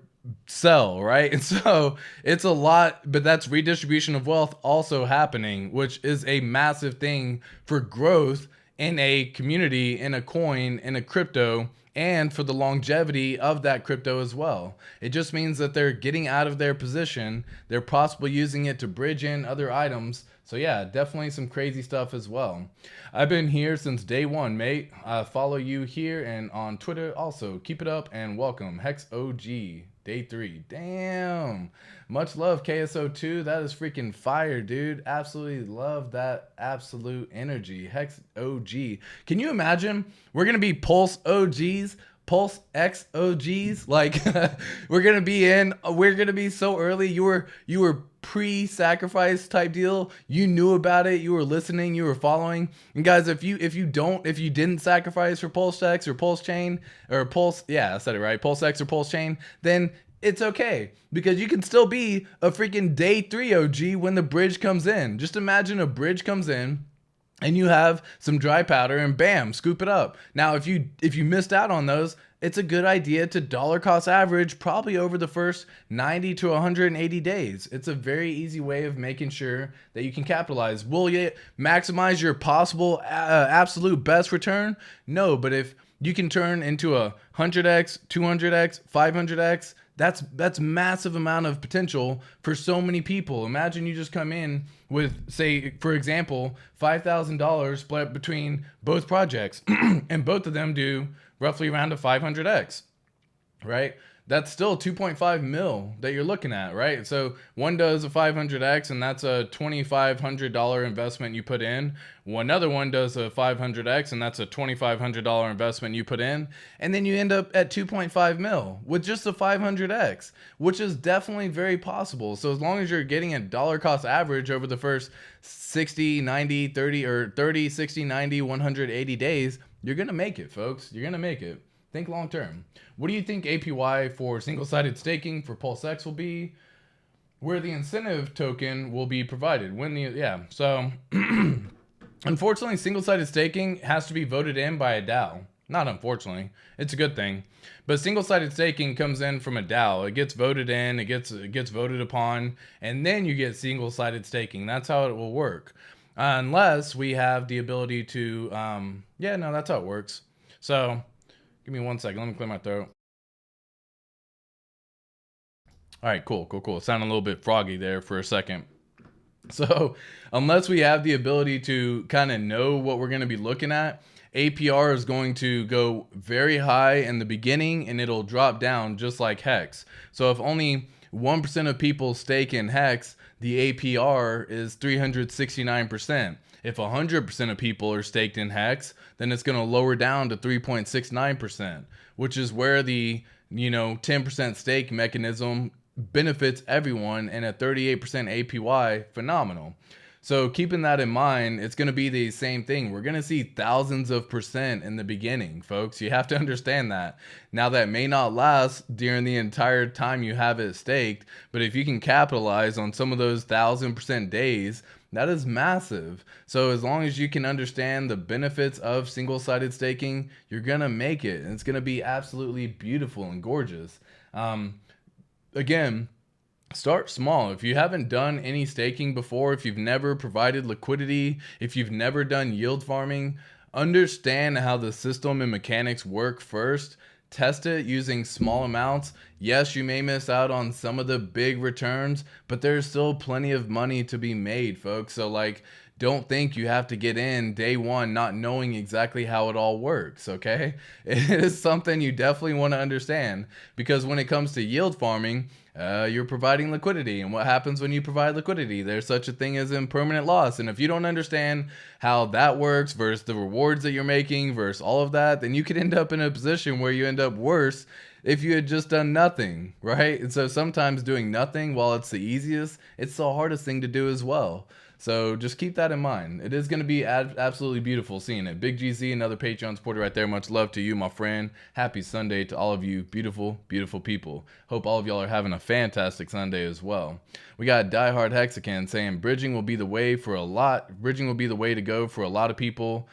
sell, right? And so it's a lot, but that's redistribution of wealth also happening, which is a massive thing for growth in a community, in a coin, in a crypto, and for the longevity of that crypto as well. It just means that they're getting out of their position. They're possibly using it to bridge in other items. So yeah, definitely some crazy stuff as well. I've been here since day one, mate. I follow you here and on Twitter also. Keep it up and welcome. Hex OG, day 3. Damn. Much love, KSO2. That is freaking fire, dude. Absolutely love that absolute energy. Hex OG. Can you imagine? We're going to be Pulse OGs, Pulse X OGs, like we're gonna be so early. You were pre-sacrifice type deal. You knew about it. You were listening. You were following. And guys, if you didn't sacrifice for Pulse X or PulseChain or Pulse, yeah, I said it right, Pulse X or PulseChain, then it's okay, because you can still be a freaking day 3 OG when the bridge comes in. Just imagine a bridge comes in and you have some dry powder and bam, scoop it up. Now, if you missed out on those, it's a good idea to dollar cost average probably over the first 90 to 180 days. It's a very easy way of making sure that you can capitalize. Will you maximize your possible absolute best return? No, but if you can turn into a 100x, 200x, 500x, that's massive amount of potential for so many people. Imagine you just come in with, say, for example, $5,000 split between both projects and both of them do roughly around a 500x, right? That's still 2.5 mil that you're looking at, right? So one does a 500x and that's a $2,500 investment you put in. One other one does a 500x and that's a $2,500 investment you put in. And then you end up at 2.5 mil with just a 500x, which is definitely very possible. So as long as you're getting a dollar cost average over the first 60, 90, 30, or 30, 60, 90, 180 days, you're going to make it, folks. You're going to make it. Think long term. What do you think APY for single-sided staking for PulseX will be? Where the incentive token will be provided? So unfortunately, single-sided staking has to be voted in by a DAO. Not unfortunately, it's a good thing. But single-sided staking comes in from a DAO. It gets voted in, it gets voted upon, and then you get single-sided staking. That's how it will work. Unless we have the ability to, that's how it works. So give me 1 second. Let me clear my throat. All right, cool. Sounded a little bit froggy there for a second. So unless we have the ability to kind of know what we're going to be looking at, APR is going to go very high in the beginning and it'll drop down just like Hex. So if only 1% of people stake in Hex, the APR is 369%. If 100% of people are staked in Hex, then it's going to lower down to 3.69%, which is where the 10% stake mechanism benefits everyone, and a 38% APY, phenomenal. So keeping that in mind, it's going to be the same thing. We're going to see thousands of percent in the beginning, folks. You have to understand that. Now, that may not last during the entire time you have it staked, but if you can capitalize on some of those 1,000% days, that is massive. So as long as you can understand the benefits of single-sided staking, you're going to make it. And it's going to be absolutely beautiful and gorgeous. Again, start small. If you haven't done any staking before, if you've never provided liquidity, if you've never done yield farming, understand how the system and mechanics work first. Test it using small amounts. Yes, you may miss out on some of the big returns, but there's still plenty of money to be made, folks. So don't think you have to get in day one not knowing exactly how it all works, okay? It is something you definitely want to understand, because when it comes to yield farming, you're providing liquidity. And what happens when you provide liquidity? There's such a thing as impermanent loss. And if you don't understand how that works versus the rewards that you're making versus all of that, then you could end up in a position where you end up worse if you had just done nothing, right? And so sometimes doing nothing, while it's the easiest, it's the hardest thing to do as well. So just keep that in mind. It is going to be absolutely beautiful seeing it. Big GZ, another Patreon supporter right there. Much love to you, my friend. Happy Sunday to all of you beautiful, beautiful people. Hope all of y'all are having a fantastic Sunday as well. We got DYOR hexicans saying bridging will be the way for a lot. Bridging will be the way to go for a lot of people.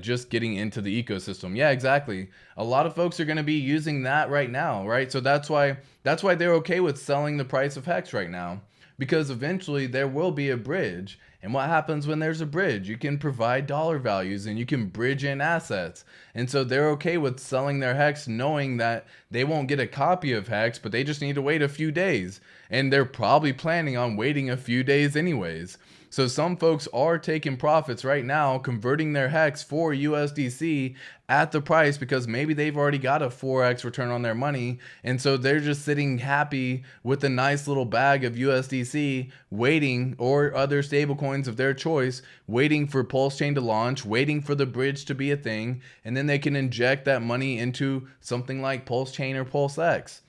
Just getting into the ecosystem. Yeah, exactly. A lot of folks are going to be using that right now, right? So that's why they're okay with selling the price of Hex right now. Because eventually there will be a bridge. And what happens when there's a bridge? You can provide dollar values and you can bridge in assets. And so they're okay with selling their Hex knowing that they won't get a copy of Hex, but they just need to wait a few days. And they're probably planning on waiting a few days anyways. So some folks are taking profits right now, converting their hex for USDC at the price because maybe they've already got a 4x return on their money. And so they're just sitting happy with a nice little bag of USDC waiting, or other stable coins of their choice, waiting for PulseChain to launch, waiting for the bridge to be a thing. And then they can inject that money into something like PulseChain or PulseX,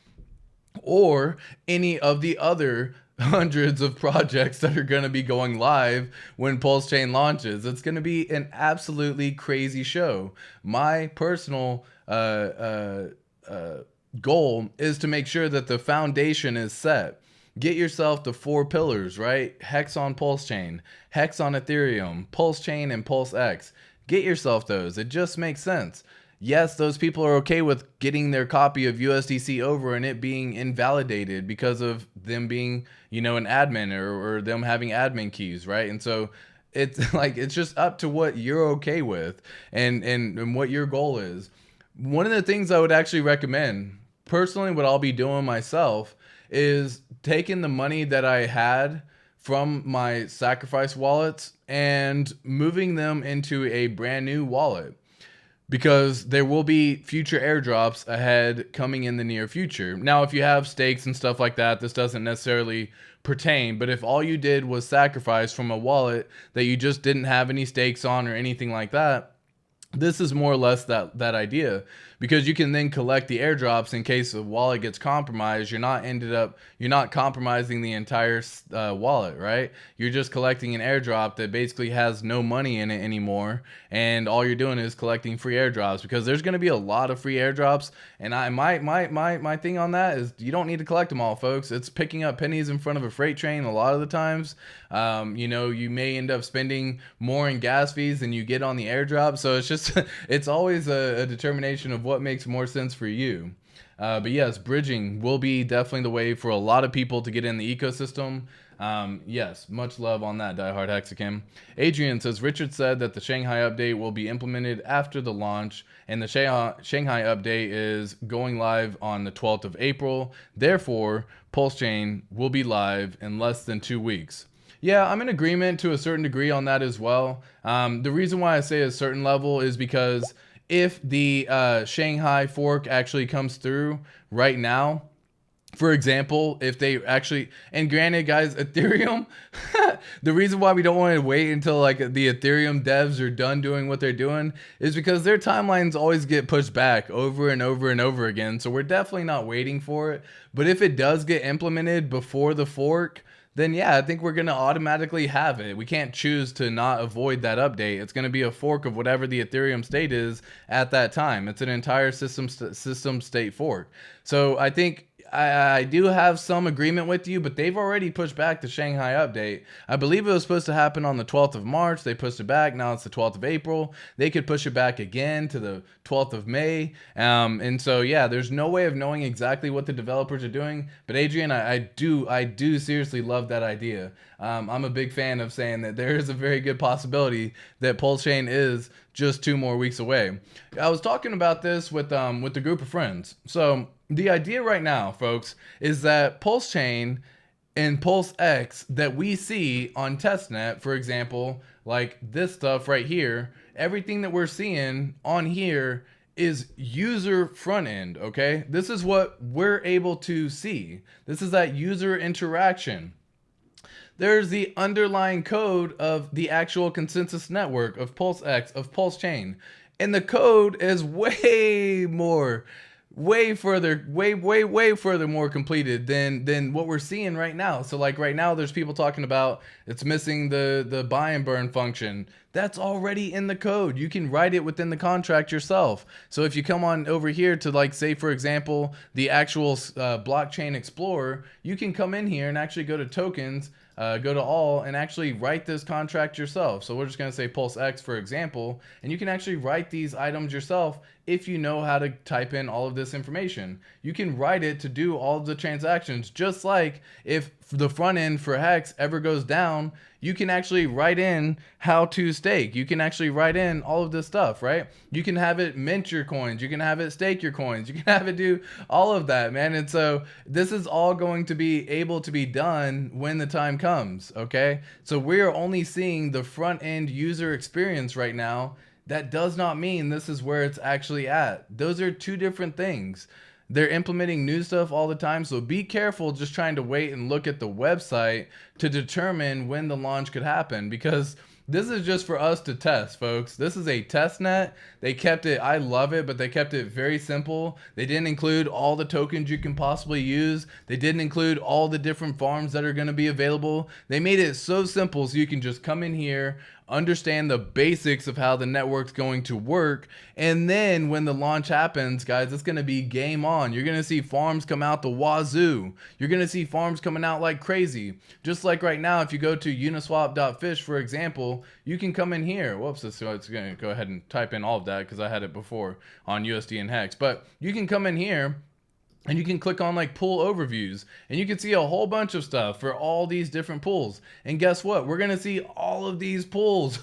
or any of the other hundreds of projects that are going to be going live when PulseChain launches. It's going to be an absolutely crazy show. My personal goal is to make sure that the foundation is set. Get yourself the 4 pillars, right? Hex on PulseChain, Hex on Ethereum, PulseChain, and PulseX. Get yourself those. It just makes sense. Yes, those people are okay with getting their copy of USDC over and it being invalidated because of them being, an admin or them having admin keys, right? And so it's like, it's just up to what you're okay with and what your goal is. One of the things I would actually recommend, personally, what I'll be doing myself, is taking the money that I had from my sacrifice wallets and moving them into a brand new wallet, because there will be future airdrops ahead coming in the near future. Now, if you have stakes and stuff like that, this doesn't necessarily pertain, but if all you did was sacrifice from a wallet that you just didn't have any stakes on or anything like that, this is more or less that idea, because you can then collect the airdrops in case the wallet gets compromised. You're not compromising the entire wallet, right? You're just collecting an airdrop that basically has no money in it anymore, and all you're doing is collecting free airdrops, because there's going to be a lot of free airdrops. And my thing on that is you don't need to collect them all, folks. It's picking up pennies in front of a freight train a lot of the times. You may end up spending more in gas fees than you get on the airdrop. So it's just it's always a determination of what makes more sense for you. But yes, bridging will be definitely the way for a lot of people to get in the ecosystem. Yes, much love on that, diehard Hexican. Adrian says, Richard said that the Shanghai update will be implemented after the launch, and the Shanghai update is going live on the 12th of April. Therefore, PulseChain will be live in less than 2 weeks. Yeah, I'm in agreement to a certain degree on that as well. The reason why I say a certain level is because if the Shanghai fork actually comes through right now, for example, if they actually, and granted guys, Ethereum, the reason why we don't want to wait until like the Ethereum devs are done doing what they're doing is because their timelines always get pushed back over and over and over again. So we're definitely not waiting for it. But if it does get implemented before the fork, then yeah, I think we're going to automatically have it. We can't choose to not avoid that update. It's going to be a fork of whatever the Ethereum state is at that time. It's an entire system state fork. So I think I do have some agreement with you, but they've already pushed back the Shanghai update. I believe it was supposed to happen on the 12th of March. They pushed it back. Now it's the 12th of April. They could push it back again to the 12th of May. And so, yeah, there's no way of knowing exactly what the developers are doing. But Adrian, I do seriously love that idea. I'm a big fan of saying that there is a very good possibility that PulseChain is just 2 more weeks away. I was talking about this with the group of friends. So the idea right now, folks, is that PulseChain and PulseX that we see on testnet, for example, like this stuff right here, everything that we're seeing on here is user front end, okay? This is what we're able to see. This is that user interaction. There's the underlying code of the actual consensus network of PulseX, of PulseChain. And the code is way further more completed than what we're seeing right now. So like right now, there's people talking about it's missing the buy and burn function. That's already in the code. You can write it within the contract yourself. So if you come on over here to, like, say, for example, the actual blockchain explorer, you can come in here and actually go to tokens, go to all, and actually write this contract yourself. So we're just going to say PulseX, for example, and you can actually write these items yourself if you know how to type in all of this information. You can write it to do all of the transactions, just like if the front end for Hex ever goes down, you can actually write in how to stake. You can actually write in all of this stuff, right? You can have it mint your coins. You can have it stake your coins. You can have it do all of that, man. And so this is all going to be able to be done when the time comes, okay? So we're only seeing the front end user experience right now. That does not mean this is where it's actually at. Those are two different things. They're implementing new stuff all the time, so be careful just trying to wait and look at the website to determine when the launch could happen, because this is just for us to test, folks. This is a test net. They kept it, I love it, but they kept it very simple. They didn't include all the tokens you can possibly use. They didn't include all the different farms that are going to be available. They made it so simple so you can just come in here, understand the basics of how the network's going to work, and then when the launch happens, guys, it's going to be game on. You're going to see farms come out the wazoo. You're going to see farms coming out like crazy. Just like right now, if you go to uniswap.fish, for example, you can come in here. Whoops, it's going to go ahead and type in all of that because I had it before on USD and Hex. But you can come in here and you can click on like pool overviews and you can see a whole bunch of stuff for all these different pools. And guess what? We're going to see all of these pools.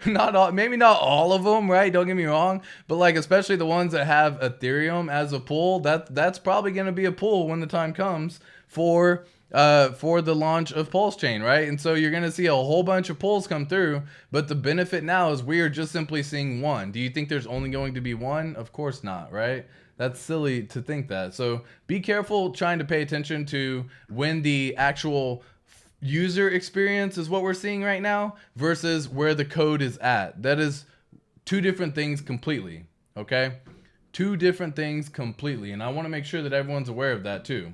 Not all, maybe not all of them, right? Don't get me wrong. But like, especially the ones that have Ethereum as a pool, that's probably going to be a pool when the time comes for the launch of PulseChain, right? And so you're going to see a whole bunch of pools come through, but the benefit now is we are just simply seeing one. Do you think there's only going to be one? Of course not, right? That's silly to think that. So be careful trying to pay attention to when the actual user experience is what we're seeing right now versus where the code is at. That is two different things completely, okay? Two different things completely. And I want to make sure that everyone's aware of that too.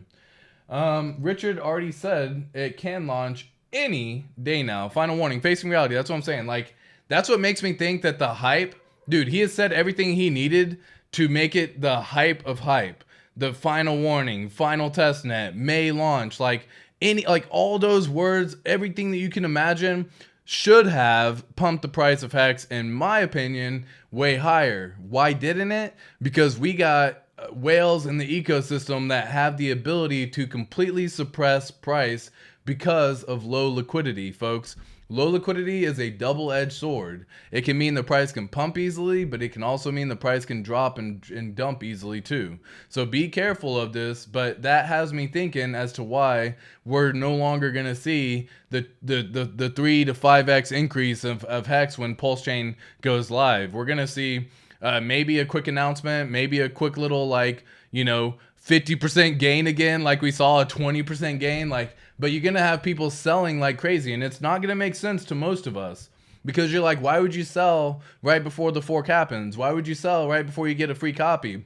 Richard already said it can launch any day now. Final warning, facing reality. That's what I'm saying. Like, that's what makes me think that the hype, dude, he has said everything he needed to make it the hype of hype. The final warning, final testnet, May launch, like all those words, everything that you can imagine should have pumped the price of Hex, in my opinion, way higher. Why didn't it? Because we got whales in the ecosystem that have the ability to completely suppress price because of low liquidity, folks. Low liquidity is a double-edged sword. It can mean the price can pump easily, but it can also mean the price can drop and dump easily too. So be careful of this, but that has me thinking as to why we're no longer going to see the 3 to 5x increase of Hex when PulseChain goes live. We're going to see maybe a quick announcement, maybe a quick little 50% gain again, like we saw a 20% gain, but you're going to have people selling like crazy, and it's not going to make sense to most of us because you're like, why would you sell right before the fork happens? Why would you sell right before you get a free copy?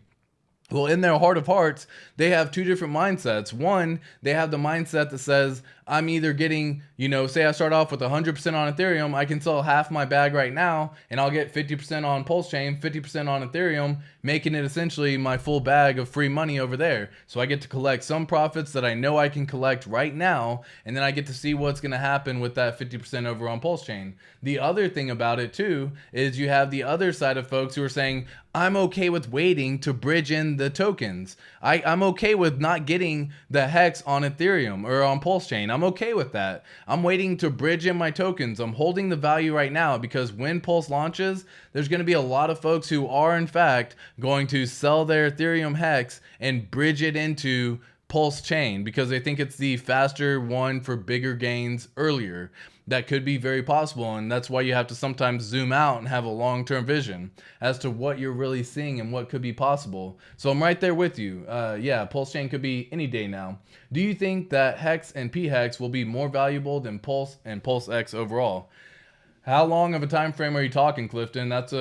Well, in their heart of hearts, they have two different mindsets. One, they have the mindset that says, I'm either getting, say I start off with 100% on Ethereum, I can sell half my bag right now, and I'll get 50% on PulseChain, 50% on Ethereum, making it essentially my full bag of free money over there. So I get to collect some profits that I know I can collect right now, and then I get to see what's going to happen with that 50% over on PulseChain. The other thing about it too is you have the other side of folks who are saying, I'm okay with waiting to bridge in the tokens. I'm okay with not getting the Hex on Ethereum or on PulseChain. I'm okay with that. I'm waiting to bridge in my tokens. I'm holding the value right now because when Pulse launches, there's going to be a lot of folks who are in fact going to sell their Ethereum Hex and bridge it into PulseChain because they think it's the faster one for bigger gains earlier. That could be very possible, and that's why you have to sometimes zoom out and have a long-term vision as to what you're really seeing and what could be possible. So I'm right there with you. Yeah, PulseChain could be any day now. Do you think that Hex and PHEX will be more valuable than Pulse and PulseX overall? How long of a time frame are you talking, Clifton? That's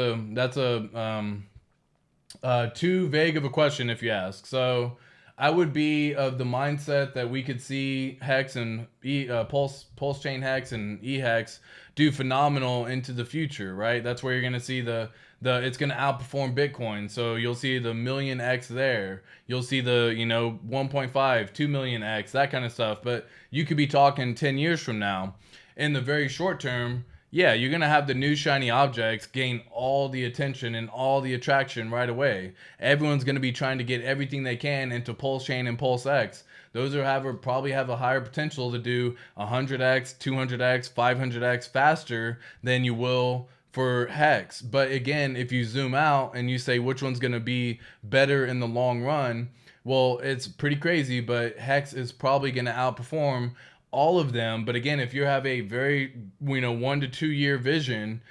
too vague of a question if you ask. So I would be of the mindset that we could see Hex and PulseChain Hex and eHex do phenomenal into the future, right? That's where you're going to see it's going to outperform Bitcoin. So you'll see the million X there. You'll see the 1.5, 2 million X, that kind of stuff. But you could be talking 10 years from now. In the very short term, yeah, you're going to have the new shiny objects gain all the attention and all the attraction right away. Everyone's going to be trying to get everything they can into PulseChain and PulseX. Those are probably have a higher potential to do 100x, 200x, 500x faster than you will for Hex. But again, if you zoom out and you say which one's going to be better in the long run, well, it's pretty crazy, but Hex is probably going to outperform all of them. But again, if you have a very, 1 to 2 year vision,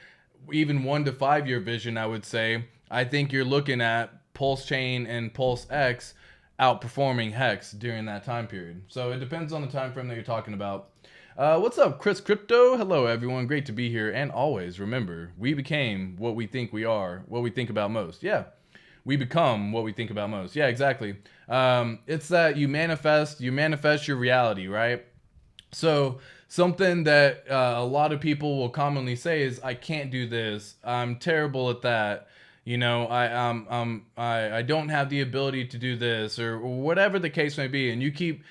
even 1 to 5 year vision, I would say, I think you're looking at PulseChain and PulseX outperforming Hex during that time period. So it depends on the time frame that you're talking about. What's up, Chris Crypto? Hello, everyone. Great to be here. And always remember, we became what we think we are, what we think about most. Yeah, we become what we think about most. Yeah, exactly. It's that you manifest your reality, right? So something that a lot of people will commonly say is, I can't do this. I'm terrible at that. I don't have the ability to do this, or whatever the case may be. And you keep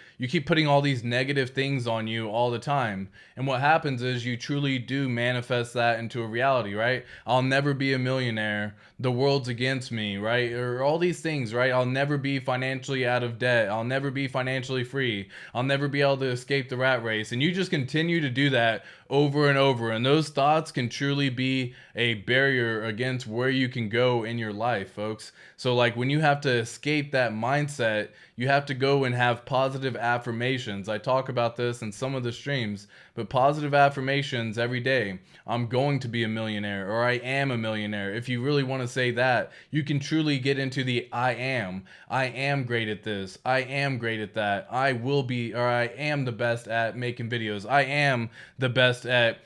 putting all these negative things on you all the time. And what happens is you truly do manifest that into a reality, right? I'll never be a millionaire. The world's against me, right? Or all these things, right? I'll never be financially out of debt. I'll never be financially free. I'll never be able to escape the rat race. And you just continue to do that over and over. And those thoughts can truly be a barrier against where you can go in your life, folks. So like when you have to escape that mindset, you have to go and have positive affirmations. I talk about this in some of the streams, but positive affirmations every day. I'm going to be a millionaire, or I am a millionaire. If you really want to say that, you can truly get into the I am great at this. I am great at that. I will be, or I am the best at making videos. I am the best at,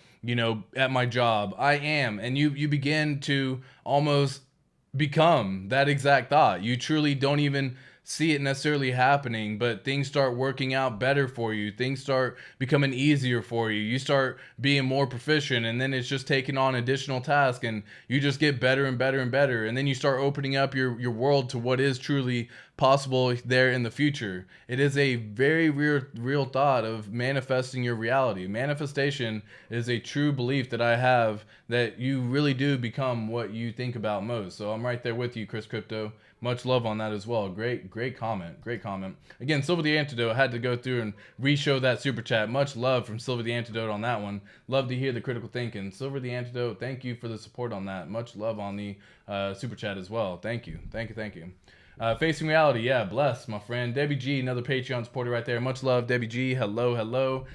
at my job. I am. And you begin to almost become that exact thought. You truly don't even see it necessarily happening, but things start working out better for you. Things start becoming easier for you. You start being more proficient, and then it's just taking on additional tasks, and you just get better and better and better. And then you start opening up your world to what is truly possible there in the future. It is a very real thought of manifesting your reality. Manifestation is a true belief that I have, that you really do become what you think about most. So I'm right there with you, Chris Crypto. Much love on that as well. Great comment. Great comment. Again, Silver the Antidote, had to go through and re-show that super chat. Much love from Silver the Antidote on that one. Love to hear the critical thinking. Silver the Antidote, thank you for the support on that. Much love on the super chat as well. Thank you. Facing Reality, yeah, bless, my friend. Debbie G, another Patreon supporter right there. Much love, Debbie G. Hello.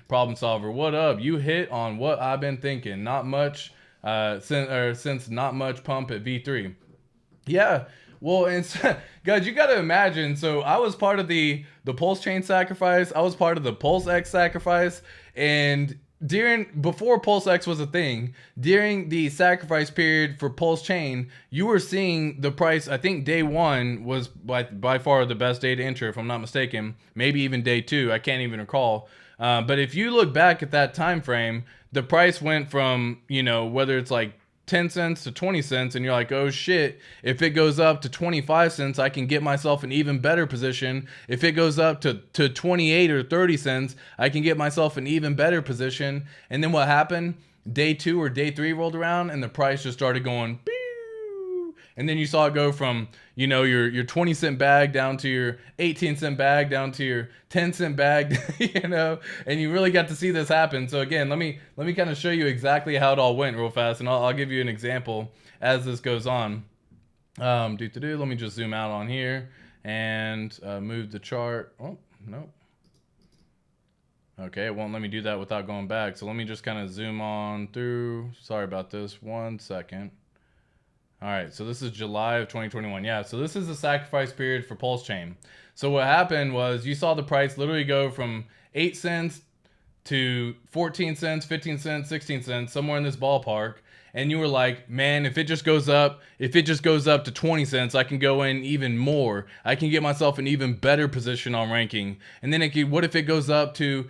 Problem Solver, what up? You hit on what I've been thinking. Not much, since not much pump at V3. Yeah, well, and guys, you got to imagine. So I was part of the PulseChain sacrifice. I was part of the PulseX sacrifice, and before PulseX was a thing, during the sacrifice period for PulseChain, you were seeing the price. I think day one was by far the best day to enter, if I'm not mistaken. Maybe even day two. I can't even recall. But if you look back at that time frame, the price went from, whether it's like 10 cents to 20 cents, and you're like, oh shit, if it goes up to 25 cents, I can get myself an even better position. If it goes up to 28 or 30 cents, I can get myself an even better position. And then what happened? Day two or day three rolled around, and the price just started going beep. And then you saw it go from, your 20 cent bag down to your 18 cent bag, down to your 10 cent bag, and you really got to see this happen. So again, let me kind of show you exactly how it all went real fast, and I'll give you an example as this goes on. Let me just zoom out on here and move the chart. Oh, no. Okay, it won't let me do that without going back. So let me just kind of zoom on through. Sorry about this. 1 second. All right, so this is July of 2021. Yeah, so this is the sacrifice period for PulseChain. So what happened was you saw the price literally go from 8 cents to 14 cents, 15 cents, 16 cents, somewhere in this ballpark. And you were like, man, if it just goes up to 20 cents, I can go in even more. I can get myself an even better position on ranking. And then what if it goes up to,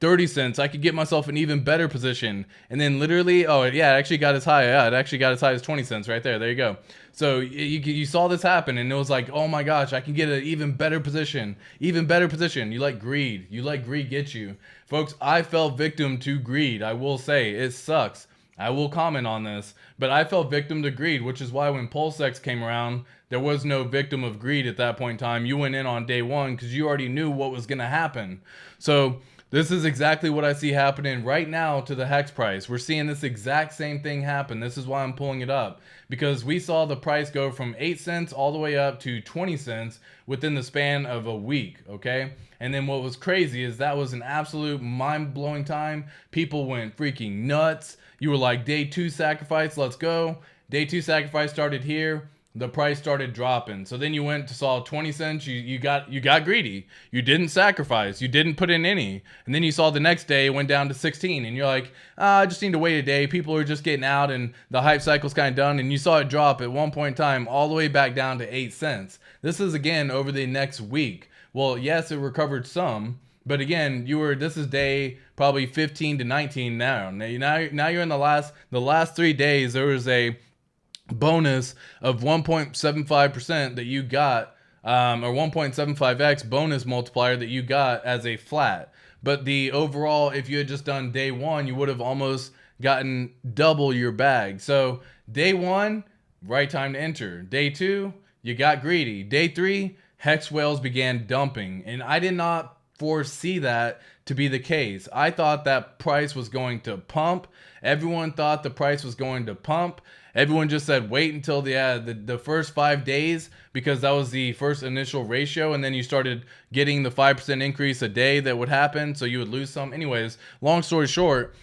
30 cents, I could get myself an even better position. And then literally, oh yeah, it actually got as high. Yeah, it actually got as high as 20 cents right there. There you go. So you saw this happen, and it was like, oh my gosh, I can get an even better position. Even better position. You let greed. You let greed get you. Folks, I fell victim to greed. I will say, it sucks. I will comment on this, but I fell victim to greed, which is why when PulseX came around, there was no victim of greed at that point in time. You went in on day one because you already knew what was going to happen. So this is exactly what I see happening right now to the hex price. We're seeing this exact same thing happen. This is why I'm pulling it up, because we saw the price go from 8 cents all the way up to 20 cents within the span of a week, okay? And then what was crazy is that was an absolute mind-blowing time. People went freaking nuts. You were like, day 2 sacrifice, let's go. Day 2 sacrifice started here. The price started dropping. So then you went to saw 20 cents. You got greedy. You didn't sacrifice. You didn't put in any. And then you saw the next day it went down to 16. And you're like, I just need to wait a day. People are just getting out and the hype cycle's kind of done. And you saw it drop at one point in time all the way back down to 8 cents. This is again over the next week. Well, yes, it recovered some. But again, this is day probably 15 to 19 now. Now you're in the last 3 days. There was a bonus of 1.75% that you got, or 1.75x bonus multiplier that you got as a flat. But the overall, if you had just done day 1, you would have almost gotten double your bag. So day 1, right time to enter. Day 2, you got greedy. Day 3, hex whales began dumping, and I did not foresee that to be the case. I thought that price was going to pump. Everyone thought the price was going to pump. Everyone just said wait until the first 5 days, because that was the first initial ratio, and then you started getting the 5% increase a day that would happen, so you would lose some. Anyways, long story short,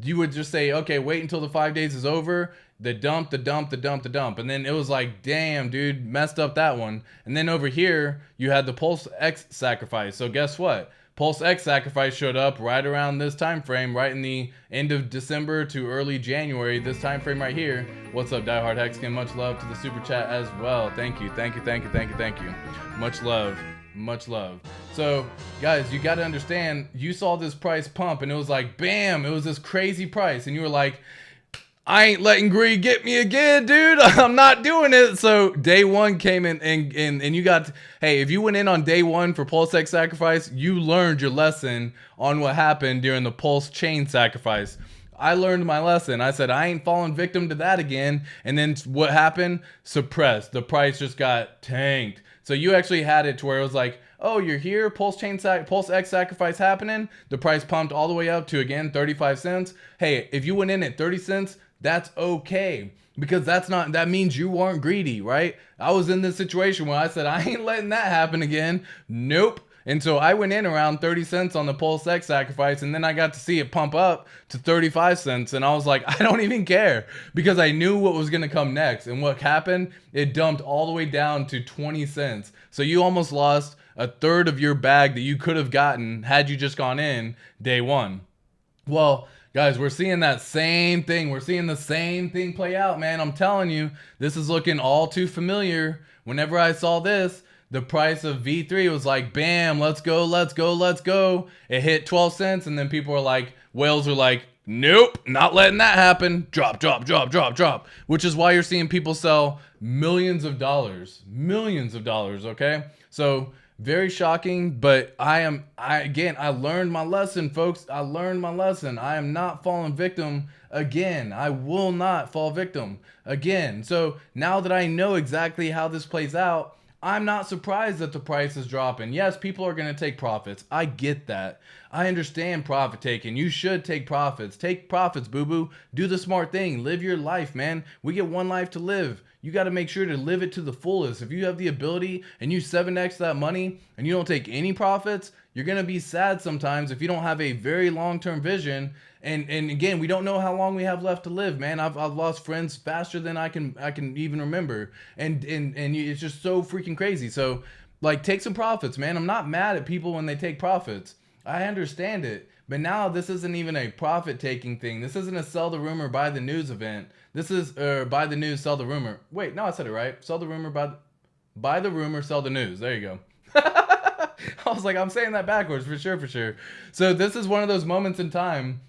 you would just say, okay, wait until the 5 days is over, the dump, and then it was like, damn, dude, messed up that one. And then over here, you had the PulseX sacrifice. So guess what? PulseX sacrifice showed up right around this time frame, right in the end of December to early January, this time frame right here. What's up, diehard Hexkin? Much love to the super chat as well. Thank you. Much love. So guys, you got to understand, you saw this price pump and it was like, bam, it was this crazy price, and you were like, I ain't letting greed get me again, dude. I'm not doing it. So day 1 came in and you got, hey, if you went in on day 1 for PulseX sacrifice, you learned your lesson on what happened during the PulseChain sacrifice. I learned my lesson. I said, I ain't falling victim to that again. And then what happened? Suppressed. The price just got tanked. So you actually had it to where it was like, oh, you're here, PulseX sacrifice happening. The price pumped all the way up to, again, 35 cents. Hey, if you went in at 30 cents, that's okay, because that means you weren't greedy, right? I was in this situation where I said, I ain't letting that happen again. Nope. And so I went in around 30 cents on the PulseX sacrifice, and then I got to see it pump up to 35 cents. And I was like, I don't even care, because I knew what was going to come next. And what happened? It dumped all the way down to 20 cents. So you almost lost a third of your bag that you could have gotten had you just gone in day 1. Well, guys, we're seeing that same thing. We're seeing the same thing play out, man. I'm telling you, this is looking all too familiar. Whenever I saw this, the price of V3 was like, bam, let's go. It hit 12 cents, and then people were like, whales are like, nope, not letting that happen. Drop. Which is why you're seeing people sell millions of dollars, okay? So very shocking, but I learned my lesson, folks. I learned my lesson. I am not falling victim again. I will not fall victim again. So now that I know exactly how this plays out, I'm not surprised that the price is dropping. Yes, people are going to take profits. I get that. I understand profit taking. You should take profits. Take profits, boo-boo. Do the smart thing. Live your life, man. We get one life to live. You got to make sure to live it to the fullest. If you have the ability and you 7x that money and you don't take any profits, you're going to be sad sometimes if you don't have a very long-term vision. And again, we don't know how long we have left to live, man. I've lost friends faster than I can even remember. And it's just so freaking crazy. So like, take some profits, man. I'm not mad at people when they take profits. I understand it. But now this isn't even a profit taking thing. This isn't a sell the rumor, buy the news event. This is buy the news, sell the rumor. Wait, no, I said it right. Sell the rumor, buy the rumor, sell the news. There you go. I was like, I'm saying that backwards for sure, for sure. So this is one of those moments in time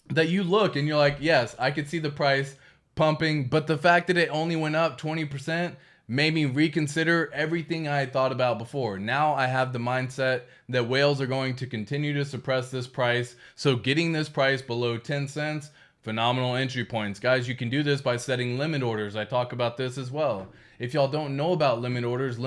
that you look and you're like, yes, I could see the price pumping, but the fact that it only went up 20% made me reconsider everything I had thought about before. Now I have the mindset that whales are going to continue to suppress this price. So getting this price below 10 cents, phenomenal entry points. Guys, you can do this by setting limit orders. I talk about this as well. If y'all don't know about limit orders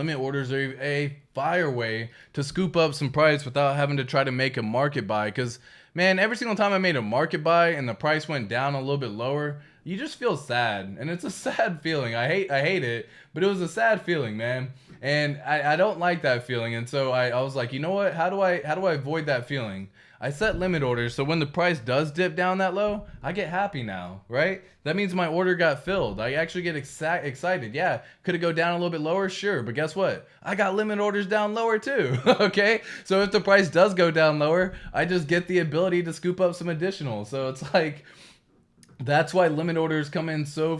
are a fire way to scoop up some price without having to try to make a market buy. Because, man, every single time I made a market buy and the price went down a little bit lower, you just feel sad. And it's a sad feeling. I hate it, but it was a sad feeling, man. And I don't like that feeling. And so I was like, you know what? How do I avoid that feeling? I set limit orders, so when the price does dip down that low, I get happy now, right? That means my order got filled. I actually get excited. Yeah, could it go down a little bit lower? Sure, but guess what? I got limit orders down lower too, okay? So if the price does go down lower, I just get the ability to scoop up some additional. So it's like, that's why limit orders come in so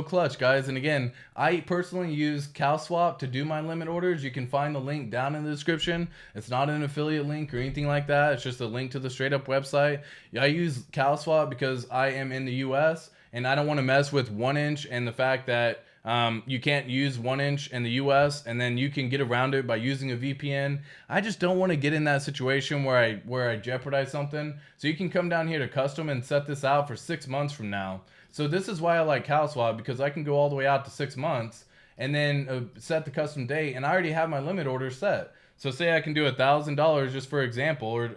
clutch, guys. And again, I personally use CalSwap to do my limit orders. You can find the link down in the description. It's not an affiliate link or anything like that. It's just a link to the straight up website. I use CalSwap because I am in the US and I don't want to mess with 1inch and the fact that you can't use 1inch in the US and then you can get around it by using a VPN. I just don't want to get in that situation where I jeopardize something. So you can come down here to custom and set this out for 6 months from now. So this is why I like CalSwap, because I can go all the way out to 6 months and then set the custom date, and I already have my limit order set. So say I can do $1,000 just for example, or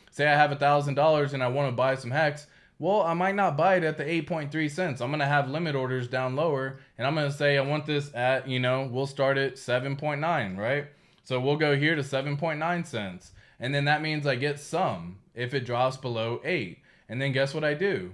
say I have $1,000 and I want to buy some hex. Well, I might not buy it at the 8.3 cents. I'm going to have limit orders down lower, and I'm going to say I want this at, we'll start at 7.9, right? So we'll go here to 7.9 cents. And then that means I get some if it drops below 8. And then guess what I do?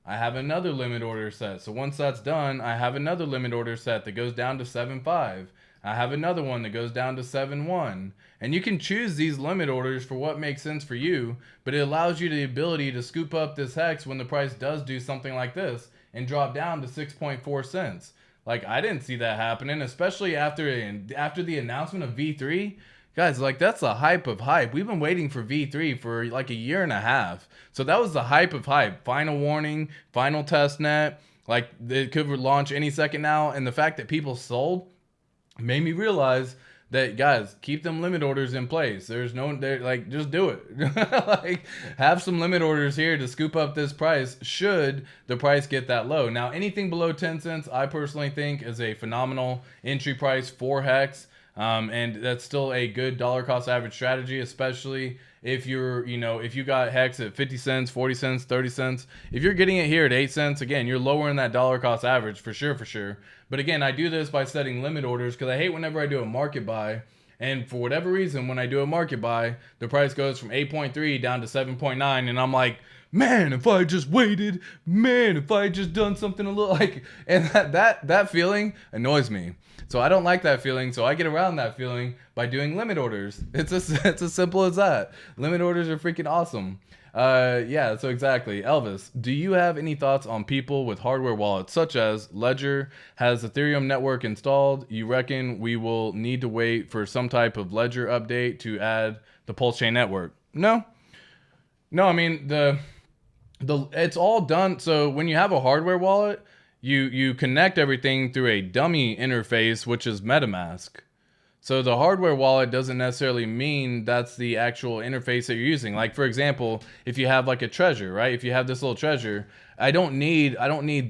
I have another limit order set. So once that's done, I have another limit order set that goes down to 7.5. I have another one that goes down to 7.1. And you can choose these limit orders for what makes sense for you, but it allows you the ability to scoop up this hex when the price does do something like this and drop down to 6.4 cents. Like, I didn't see that happening, especially after the announcement of V3. Guys, like, that's the hype of hype. We've been waiting for V3 for like a year and a half. So that was the hype of hype. Final warning, final test net. Like, it could launch any second now. And the fact that people sold made me realize that, guys, keep them limit orders in place. There's no, like, just do it. Like, have some limit orders here to scoop up this price should the price get that low. Now, anything below 10 cents, I personally think is a phenomenal entry price for hex. And that's still a good dollar cost average strategy, especially if you're, if you got hex at 50 cents, 40 cents, 30 cents. If you're getting it here at 8 cents, again, you're lowering that dollar cost average for sure. But again, I do this by setting limit orders because I hate whenever I do a market buy. And for whatever reason, when I do a market buy, the price goes from 8.3 down to 7.9. And I'm like, man, if I just waited, man, if I just done something a little like, and that feeling annoys me. So I don't like that feeling. So I get around that feeling by doing limit orders. It's as simple as that. Limit orders are freaking awesome. Yeah, so exactly. Elvis, do you have any thoughts on people with hardware wallets such as Ledger has Ethereum network installed? You reckon we will need to wait for some type of Ledger update to add the PulseChain network? No, I mean, it's all done. So when you have a hardware wallet, you connect everything through a dummy interface, which is MetaMask. So the hardware wallet doesn't necessarily mean that's the actual interface that you're using. Like, for example, if you have like a treasure, right? If you have this little treasure, I don't need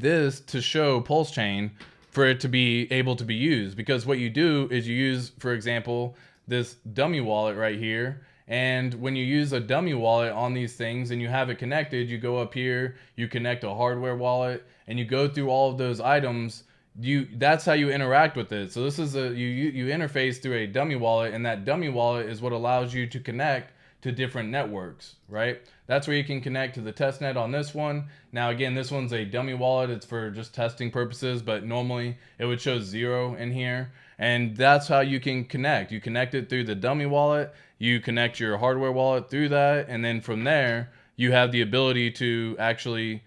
this to show PulseChain for it to be able to be used, because what you do is you use, for example, this dummy wallet right here. And when you use a dummy wallet on these things and you have it connected, you go up here, you connect a hardware wallet, and you go through all of those items. That's how you interact with it. So this is you interface through a dummy wallet, and that dummy wallet is what allows you to connect to different networks, right? That's where you can connect to the testnet on this one. Now, again, this one's a dummy wallet. It's for just testing purposes, but normally it would show 0 in here. And that's how you can connect. You connect it through the dummy wallet. You connect your hardware wallet through that. And then from there, you have the ability to actually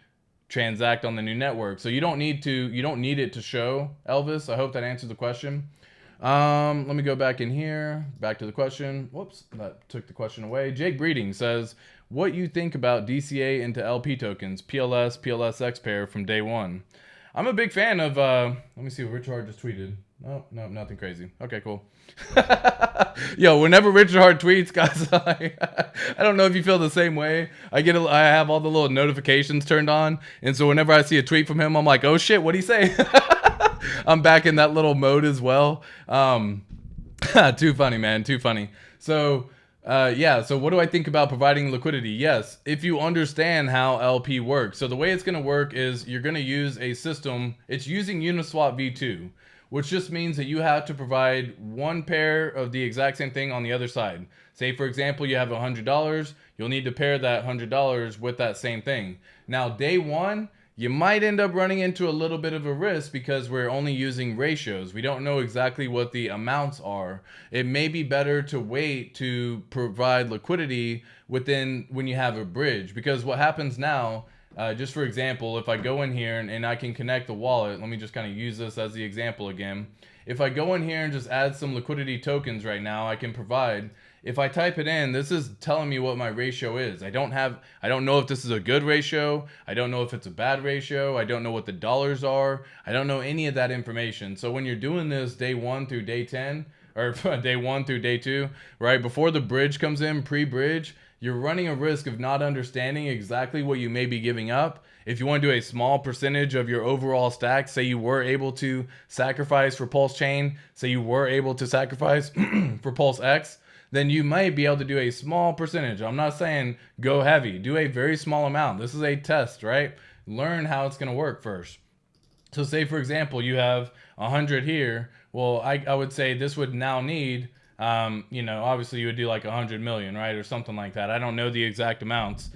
transact on the new network. So you don't need it to show, Elvis. I hope that answers the question. Let me go back in here. Back to the question. Whoops, that took the question away. Jake Breeding says, what you think about DCA into LP tokens, PLS, PLSX pair from day one? I'm a big fan of, let me see what Richard Hart just tweeted. Oh, no, nothing crazy. Okay, cool. Yo, whenever Richard Hart tweets, guys, I don't know if you feel the same way. I have all the little notifications turned on, and so whenever I see a tweet from him, I'm like, oh shit, what'd he say? I'm back in that little mode as well. Too funny, man. Too funny. So, yeah. So what do I think about providing liquidity? Yes. If you understand how LP works. So the way it's going to work is you're going to use a system. It's using Uniswap v2, which just means that you have to provide one pair of the exact same thing on the other side. Say, for example, you have $100. You'll need to pair that $100 with that same thing. Now, day one, you might end up running into a little bit of a risk because we're only using ratios. We don't know exactly what the amounts are. It may be better to wait to provide liquidity when you have a bridge, because what happens now, just for example, if I go in here and I can connect the wallet, let me just kind of use this as the example again. If I go in here and just add some liquidity tokens right now, I can provide. If I type it in, this is telling me what my ratio is. I don't know if this is a good ratio. I don't know if it's a bad ratio. I don't know what the dollars are. I don't know any of that information. So when you're doing this day 1 through day 10, or day 1 through day 2, right, before the bridge comes in, pre-bridge, you're running a risk of not understanding exactly what you may be giving up. If you want to do a small percentage of your overall stack, say you were able to sacrifice for PulseChain, say you were able to sacrifice for PulseX, then you might be able to do a small percentage. I'm not saying go heavy. Do a very small amount. This is a test, right? Learn how it's going to work first. So say, for example, you have 100 here. Well, I would say this would now need, obviously you would do like 100 million, right? Or something like that. I don't know the exact amounts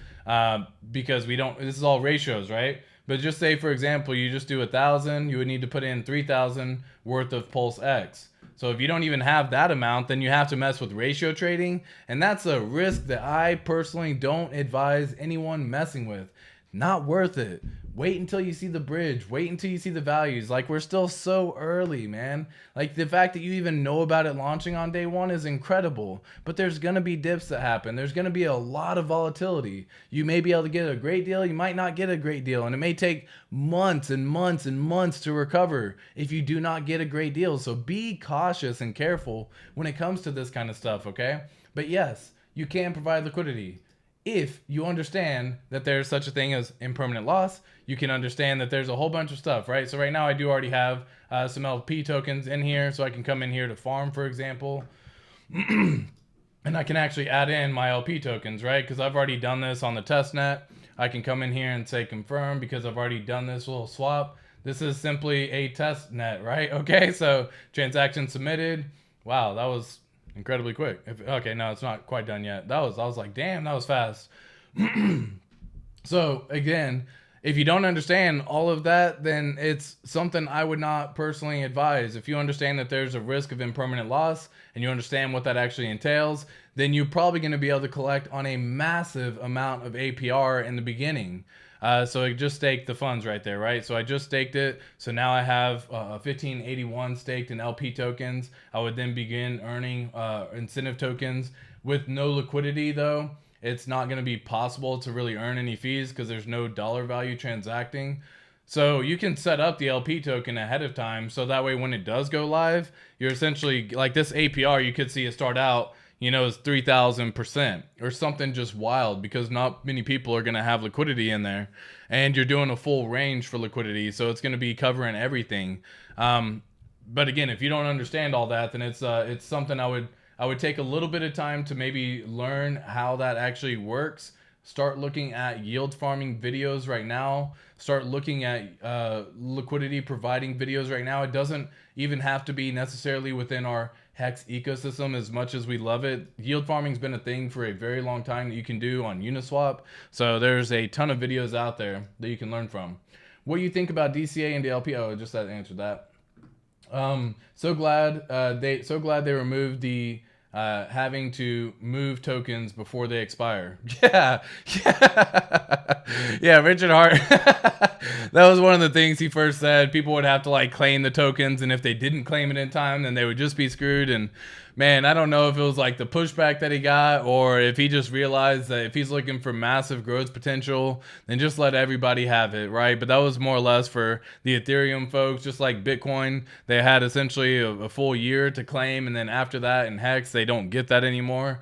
because this is all ratios, right? But just say, for example, you just do 1,000, you would need to put in 3,000 worth of PulseX. So if you don't even have that amount, then you have to mess with ratio trading. And that's a risk that I personally don't advise anyone messing with. Not worth it. Wait until you see the bridge. Wait until you see the values. Like, we're still so early, man. Like, the fact that you even know about it launching on day one is incredible. But there's going to be dips that happen. There's going to be a lot of volatility. You may be able to get a great deal. You might not get a great deal. And it may take months and months and months to recover if you do not get a great deal. So be cautious and careful when it comes to this kind of stuff, okay? But yes, you can provide liquidity. If you understand that there's such a thing as impermanent loss, you can understand that there's a whole bunch of stuff, right? So right now I do already have some LP tokens in here, so I can come in here to farm, for example. And I can actually add in my LP tokens, right? Because I've already done this on the test net. I can come in here and say confirm because I've already done this little swap. This is simply a test net, right? Okay, so transaction submitted. Wow, that was incredibly quick. Okay, no, it's not quite done yet. I was like, damn, that was fast. So again, if you don't understand all of that, then it's something I would not personally advise. If you understand that there's a risk of impermanent loss and you understand what that actually entails, then you're probably going to be able to collect on a massive amount of APR in the beginning. So I just staked the funds right there, right? So I just staked it. So now I have 1581 staked in LP tokens. I would then begin earning incentive tokens. With no liquidity though, it's not going to be possible to really earn any fees because there's no dollar value transacting. So you can set up the LP token ahead of time. So that way when it does go live, you're essentially like this APR, you could see it start out, is 3,000% or something just wild because not many people are going to have liquidity in there, and you're doing a full range for liquidity. So it's going to be covering everything. But again, if you don't understand all that, then it's something I would take a little bit of time to maybe learn how that actually works. Start looking at yield farming videos right now. Start looking at liquidity providing videos right now. It doesn't even have to be necessarily within our Hex ecosystem as much as we love it. Yield farming's been a thing for a very long time that you can do on Uniswap. So there's a ton of videos out there that you can learn from. What do you think about DCA and the LP? Oh, just that answered that. So glad they removed the having to move tokens before they expire. Yeah, yeah, yeah. Richard Hart. That was one of the things he first said. People would have to like claim the tokens, and if they didn't claim it in time, then they would just be screwed. And man, I don't know if it was like the pushback that he got, or if he just realized that if he's looking for massive growth potential, then just let everybody have it, right? But that was more or less for the Ethereum folks. Just like Bitcoin, they had essentially a full year to claim, and then after that in Hex, they don't get that anymore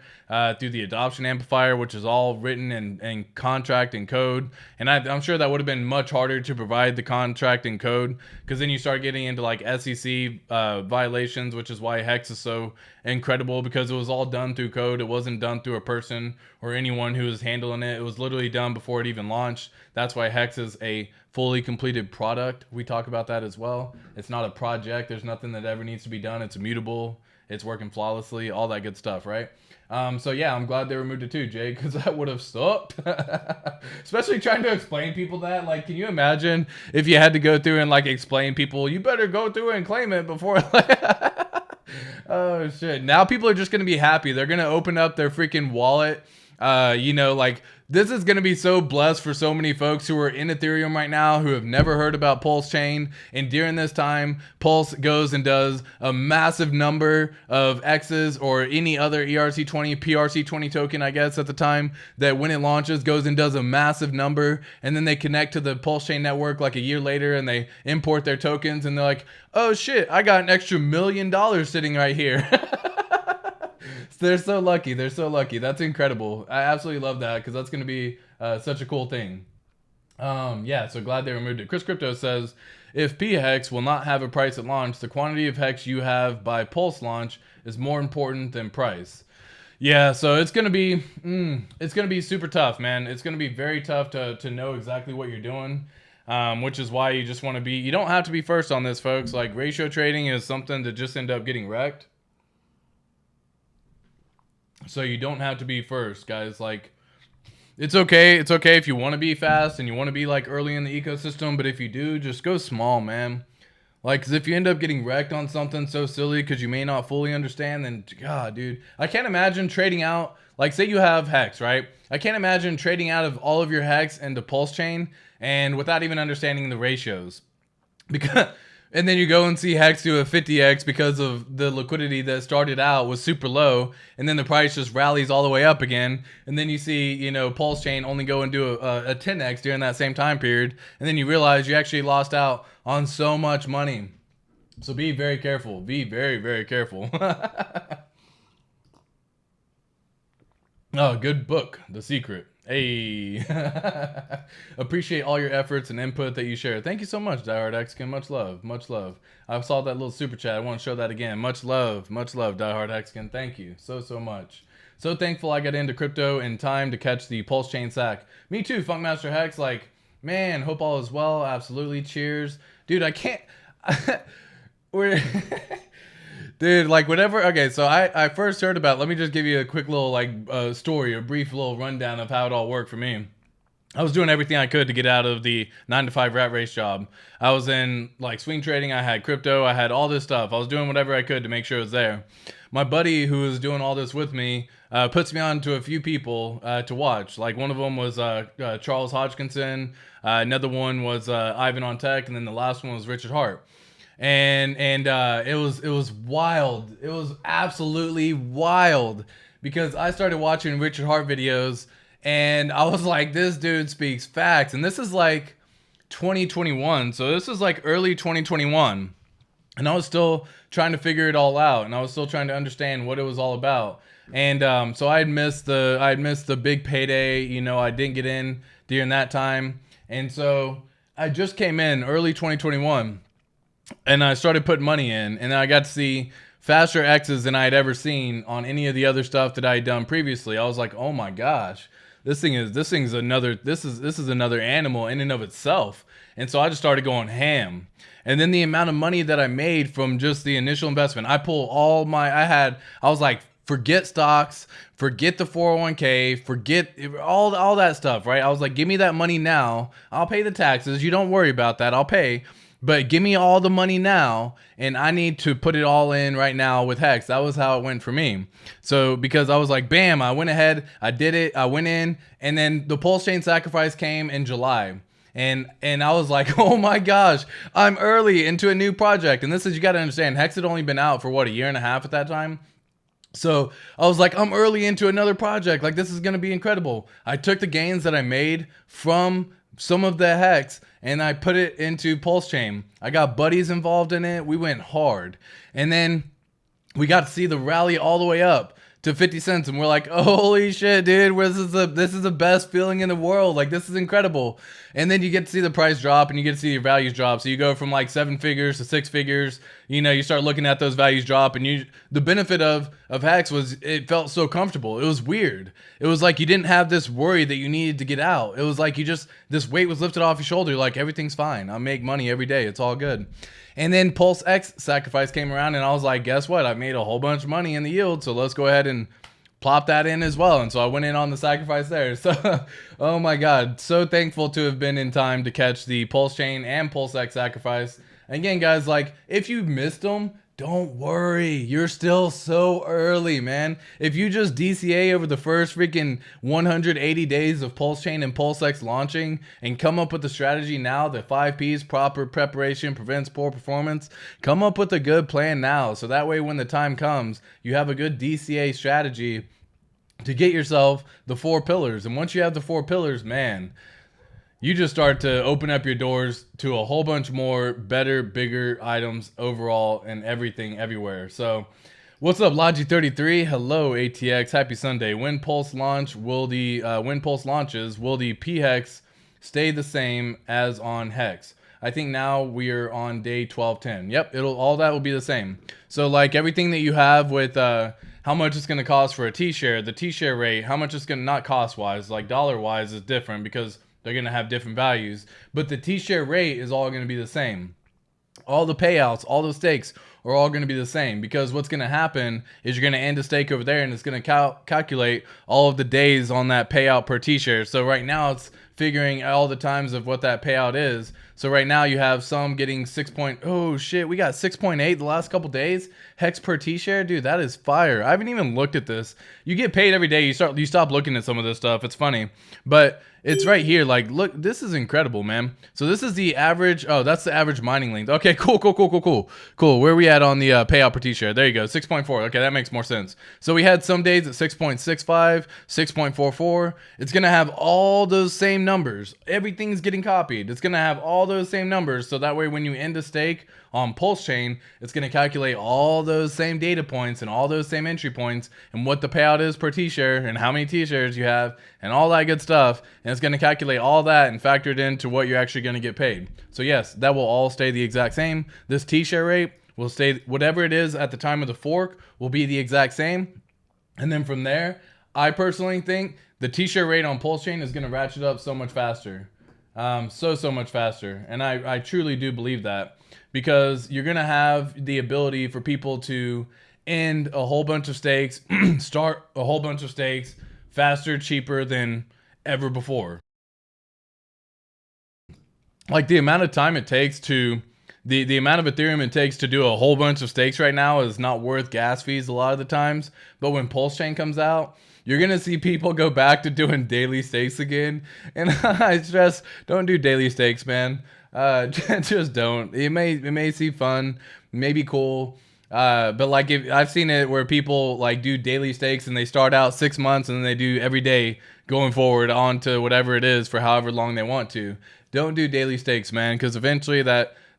through the adoption amplifier, which is all written in contract and code. And I'm sure that would have been much harder to provide the contract and code, because then you start getting into like SEC violations, which is why Hex is so incredible, because it was all done through code. It wasn't done through a person or anyone who was handling it. It was literally done before it even launched. That's why Hex is a fully completed product. We talk about that as well. It's not a project. There's nothing that ever needs to be done. It's immutable. It's working flawlessly, all that good stuff, right? So yeah, I'm glad they removed it too, Jay, because that would have sucked. Especially trying to explain people that. Like, can you imagine if you had to go through and like explain people, you better go through and claim it before oh shit. Now people are just gonna be happy. They're gonna open up their freaking wallet. You know, like this is gonna be so blessed for so many folks who are in Ethereum right now who have never heard about PulseChain. And during this time, Pulse goes and does a massive number of X's or any other ERC20, PRC20 token, I guess at the time, that when it launches goes and does a massive number, and then they connect to the PulseChain network like a year later and they import their tokens and they're like, oh shit, I got an extra $1 million sitting right here. They're so lucky. They're so lucky. That's incredible. I absolutely love that, because that's going to be such a cool thing. Yeah, so glad they removed it. Chris Crypto says, if P-Hex will not have a price at launch, the quantity of Hex you have by Pulse launch is more important than price. Yeah, so it's going to be super tough, man. It's going to be very tough to know exactly what you're doing. Which is why you just want to be, you don't have to be first on this, folks. Like, ratio trading is something to just end up getting wrecked. So you don't have to be first, guys. Like, it's okay. It's okay if you want to be fast and you want to be like early in the ecosystem, but if you do, just go small, man. Like, cause if you end up getting wrecked on something so silly because you may not fully understand, then God, dude, I can't imagine trading out. Like, say you have Hex, right? I can't imagine trading out of all of your Hex into PulseChain and without even understanding the ratios, because. And then you go and see Hex do a 50x because of the liquidity that started out was super low, and then the price just rallies all the way up again. And then you see, you know, PulseChain only go and do a 10x during that same time period, and then you realize you actually lost out on so much money. So be very careful. Be very, very careful. Oh, good book, The Secret. Hey, appreciate all your efforts and input that you share. Thank you so much, DYOR Hexicans. Much love, much love. I saw that little super chat. I want to show that again. Much love, DYOR Hexicans. Thank you so much. So thankful I got into crypto in time to catch the PulseChain sack. Me too, Funkmaster Hex. Like, man, hope all is well. Absolutely, cheers, dude. I can't. We're. Dude, like whatever. Okay, so I first heard about, let me just give you a quick little like story, a brief little rundown of how it all worked for me. I was doing everything I could to get out of the 9-to-5 rat race job. I was in like swing trading. I had crypto. I had all this stuff. I was doing whatever I could to make sure it was there. My buddy who was doing all this with me puts me on to a few people to watch. Like one of them was Charles Hodgkinson. Another one was Ivan on Tech. And then the last one was Richard Hart. And it was wild. It was absolutely wild, because I started watching Richard Hart videos and I was like, this dude speaks facts. And this is like 2021. So this is like early 2021. And I was still trying to figure it all out, and I was still trying to understand what it was all about. And so I had missed the big payday. You know, I didn't get in during that time. And so I just came in early 2021. And I started putting money in, and I got to see faster X's than I had ever seen on any of the other stuff that I had done previously. I was like, oh my gosh, this is another animal in and of itself. And so I just started going ham. And then the amount of money that I made from just the initial investment, I was like, forget stocks, forget the 401k, forget all that stuff, right? I was like, give me that money now. I'll pay the taxes. You don't worry about that. I'll pay. but give me all the money now, and I need to put it all in right now with Hex. That was how it went for me. So because I was like, bam, I went ahead, I did it, I went in, and then the PulseChain sacrifice came in July. And I was like, oh my gosh, I'm early into a new project. And this is, you got to understand, Hex had only been out for what, a year and a half at that time. So I was like, I'm early into another project. Like, this is going to be incredible. I took the gains that I made from some of the Hex and I put it into PulseChain. I got buddies involved in it. We went hard. And then we got to see the rally all the way up to 50 cents, and we're like, holy shit, dude, this is the best feeling in the world. Like, this is incredible. And then you get to see the price drop, and you get to see your values drop. So you go from like 7 figures to 6 figures. You know, you start looking at those values drop, and the benefit of Hex was it felt so comfortable. It was weird. It was like you didn't have this worry that you needed to get out. It was like this weight was lifted off your shoulder. Like, everything's fine. I make money every day. It's all good. And then Pulse X sacrifice came around, and I was like, guess what? I made a whole bunch of money in the yield, so let's go ahead and plop that in as well. And so I went in on the sacrifice there. So, oh my God, so thankful to have been in time to catch the PulseChain and Pulse X sacrifice. And again, guys, like, if you missed them, don't worry. You're still so early, man. If you just DCA over the first freaking 180 days of PulseChain and PulseX launching and come up with the strategy now, the 5 P's, proper preparation prevents poor performance, come up with a good plan now. So that way, when the time comes, you have a good DCA strategy to get yourself the 4 pillars. And once you have the 4 pillars, man, you just start to open up your doors to a whole bunch more better, bigger items overall and everything everywhere. So what's up, Logi33? Hello, ATX. Happy Sunday. When Pulse launches, will the PHEX stay the same as on Hex? I think now we are on day 1210. Yep, all that will be the same. So like everything that you have with how much it's going to cost for a T-share, the T-share rate, how much it's going to, not cost-wise, like dollar-wise is different because they're going to have different values. But the T-share rate is all going to be the same. All the payouts, all the stakes are all going to be the same, because what's going to happen is you're going to end a stake over there and it's going to calculate all of the days on that payout per T-share. So right now it's figuring all the times of what that payout is. So right now you have some getting 6. Oh shit, we got 6.8 the last couple days. Hex per T-share, dude, that is fire. I haven't even looked at this. You get paid every day. You stop looking at some of this stuff. It's funny, but it's right here. Like, look, this is incredible, man. So this is the average. Oh, that's the average mining length. Okay, cool. Where are we at on the payout per T-share? There you go, 6.4. Okay, that makes more sense. So we had some days at 6.65, 6.44. It's gonna have all those same numbers. Everything's getting copied. It's gonna have all those same numbers. So that way, when you end a stake on PulseChain, it's going to calculate all those same data points and all those same entry points and what the payout is per T-share and how many T-shares you have and all that good stuff. And it's going to calculate all that and factor it into what you're actually going to get paid. So yes, that will all stay the exact same. This T-share rate will stay, whatever it is at the time of the fork will be the exact same. And then from there, I personally think the T-share rate on PulseChain is going to ratchet up so much faster. So much faster. And I truly do believe that, because you're going to have the ability for people to end a whole bunch of stakes, start a whole bunch of stakes faster, cheaper than ever before. Like, the amount of time it takes to, the amount of Ethereum it takes to do a whole bunch of stakes right now is not worth gas fees a lot of the times. But when PulseChain comes out, you're going to see people go back to doing daily stakes again. And I stress, don't do daily stakes, man. Just don't. It may seem fun, maybe cool. But like, if I've seen it where people like do daily stakes and they start out 6 months and then they do every day going forward on to whatever it is for however long they want to. Don't do daily stakes, man, because eventually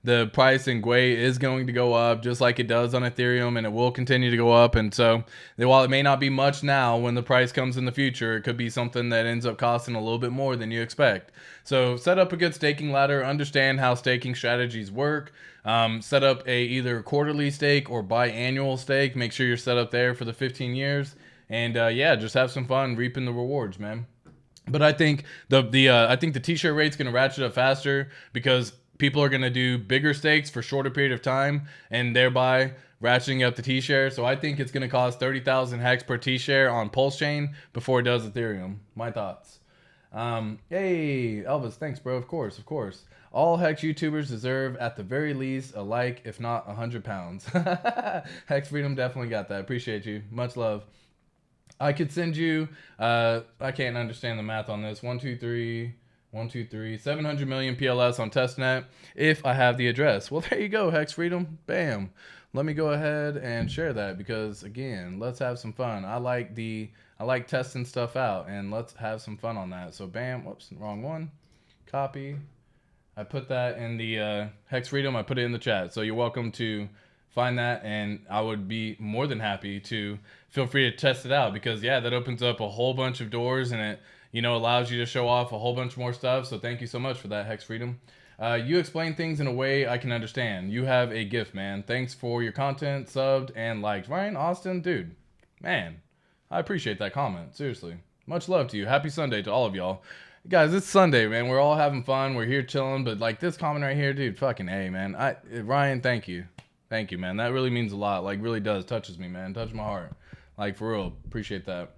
the price in Gwei is going to go up just like it does on Ethereum, and it will continue to go up. And so while it may not be much now, when the price comes in the future, it could be something that ends up costing a little bit more than you expect. So set up a good staking ladder, understand how staking strategies work, set up a either quarterly stake or biannual stake. Make sure you're set up there for the 15 years. And yeah, just have some fun reaping the rewards, man. But I think the T-share rate's going to ratchet up faster because people are going to do bigger stakes for shorter period of time and thereby ratcheting up the T-share. So I think it's going to cost 30,000 hex per T-share on PulseChain before it does Ethereum. My thoughts. Hey, Elvis, thanks, bro. Of course, of course. All Hex YouTubers deserve, at the very least, a like, if not 100 pounds. Hex Freedom definitely got that. Appreciate you. Much love. I could send you, I can't understand the math on this. 700 million PLS on testnet if I have the address. Well, there you go, Hex Freedom. Bam. Let me go ahead and share that because, again, let's have some fun. I like testing stuff out, and let's have some fun on that. So, bam. Whoops, wrong one. Copy. I put that in the Hex Freedom. I put it in the chat. So you're welcome to find that, and I would be more than happy to feel free to test it out because, yeah, that opens up a whole bunch of doors, and it, allows you to show off a whole bunch more stuff. So thank you so much for that, Hex Freedom. You explain things in a way I can understand. You have a gift, man. Thanks for your content, subbed, and liked. Ryan Austin, dude, man, I appreciate that comment. Seriously. Much love to you. Happy Sunday to all of y'all. Guys, it's Sunday, man. We're all having fun. We're here chilling. But, like, this comment right here, dude, fucking A, man. Ryan, thank you. Thank you, man. That really means a lot. Like, really does. Touches me, man. Touches my heart. Like, for real. Appreciate that.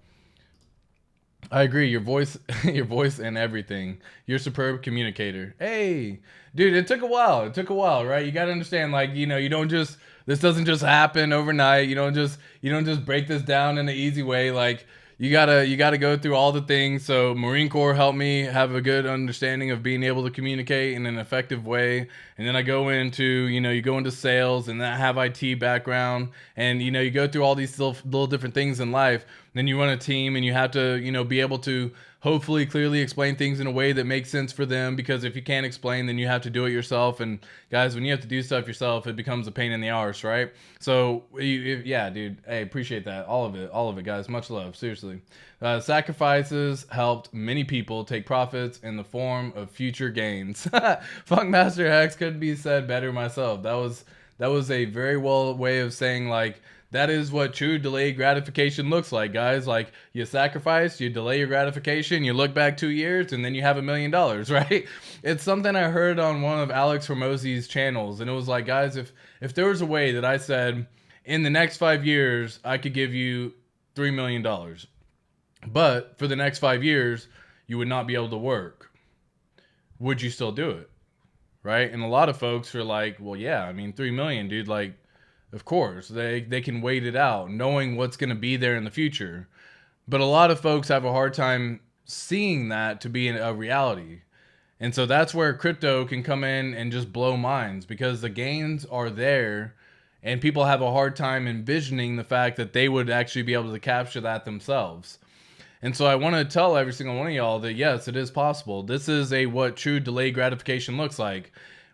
I agree. Your voice and everything. You're a superb communicator. Hey, dude, it took a while, right? You got to understand, like, you don't just, this doesn't just happen overnight. You don't just break this down in an easy way. Like, you gotta go through all the things. So Marine Corps helped me have a good understanding of being able to communicate in an effective way. And then I go into, you go into sales, and then I have IT background, and you go through all these little different things in life. Then you run a team, and you have to, be able to hopefully clearly explain things in a way that makes sense for them, because if you can't explain, then you have to do it yourself. And guys, when you have to do stuff yourself, it becomes a pain in the arse, right? So yeah, dude, hey, appreciate that. All of it, guys. Much love. Seriously. Sacrifices helped many people take profits in the form of future gains. Funkmaster Hex couldn't be said better myself. That was a very well way of saying, like, that is what true delayed gratification looks like, guys. Like, you sacrifice, you delay your gratification, you look back 2 years, and then you have $1 million, right? It's something I heard on one of Alex Hormozzi's channels, and it was like, guys, if there was a way that I said, in the next 5 years, I could give you $3 million, but for the next 5 years, you would not be able to work, would you still do it, right? And a lot of folks are like, well, yeah, I mean, 3 million, dude, like, of course, they can wait it out, knowing what's going to be there in the future. But a lot of folks have a hard time seeing that to be a reality. And so that's where crypto can come in and just blow minds, because the gains are there, and people have a hard time envisioning the fact that they would actually be able to capture that themselves. And so I want to tell every single one of y'all that, yes, it is possible. This is what true delayed gratification looks like.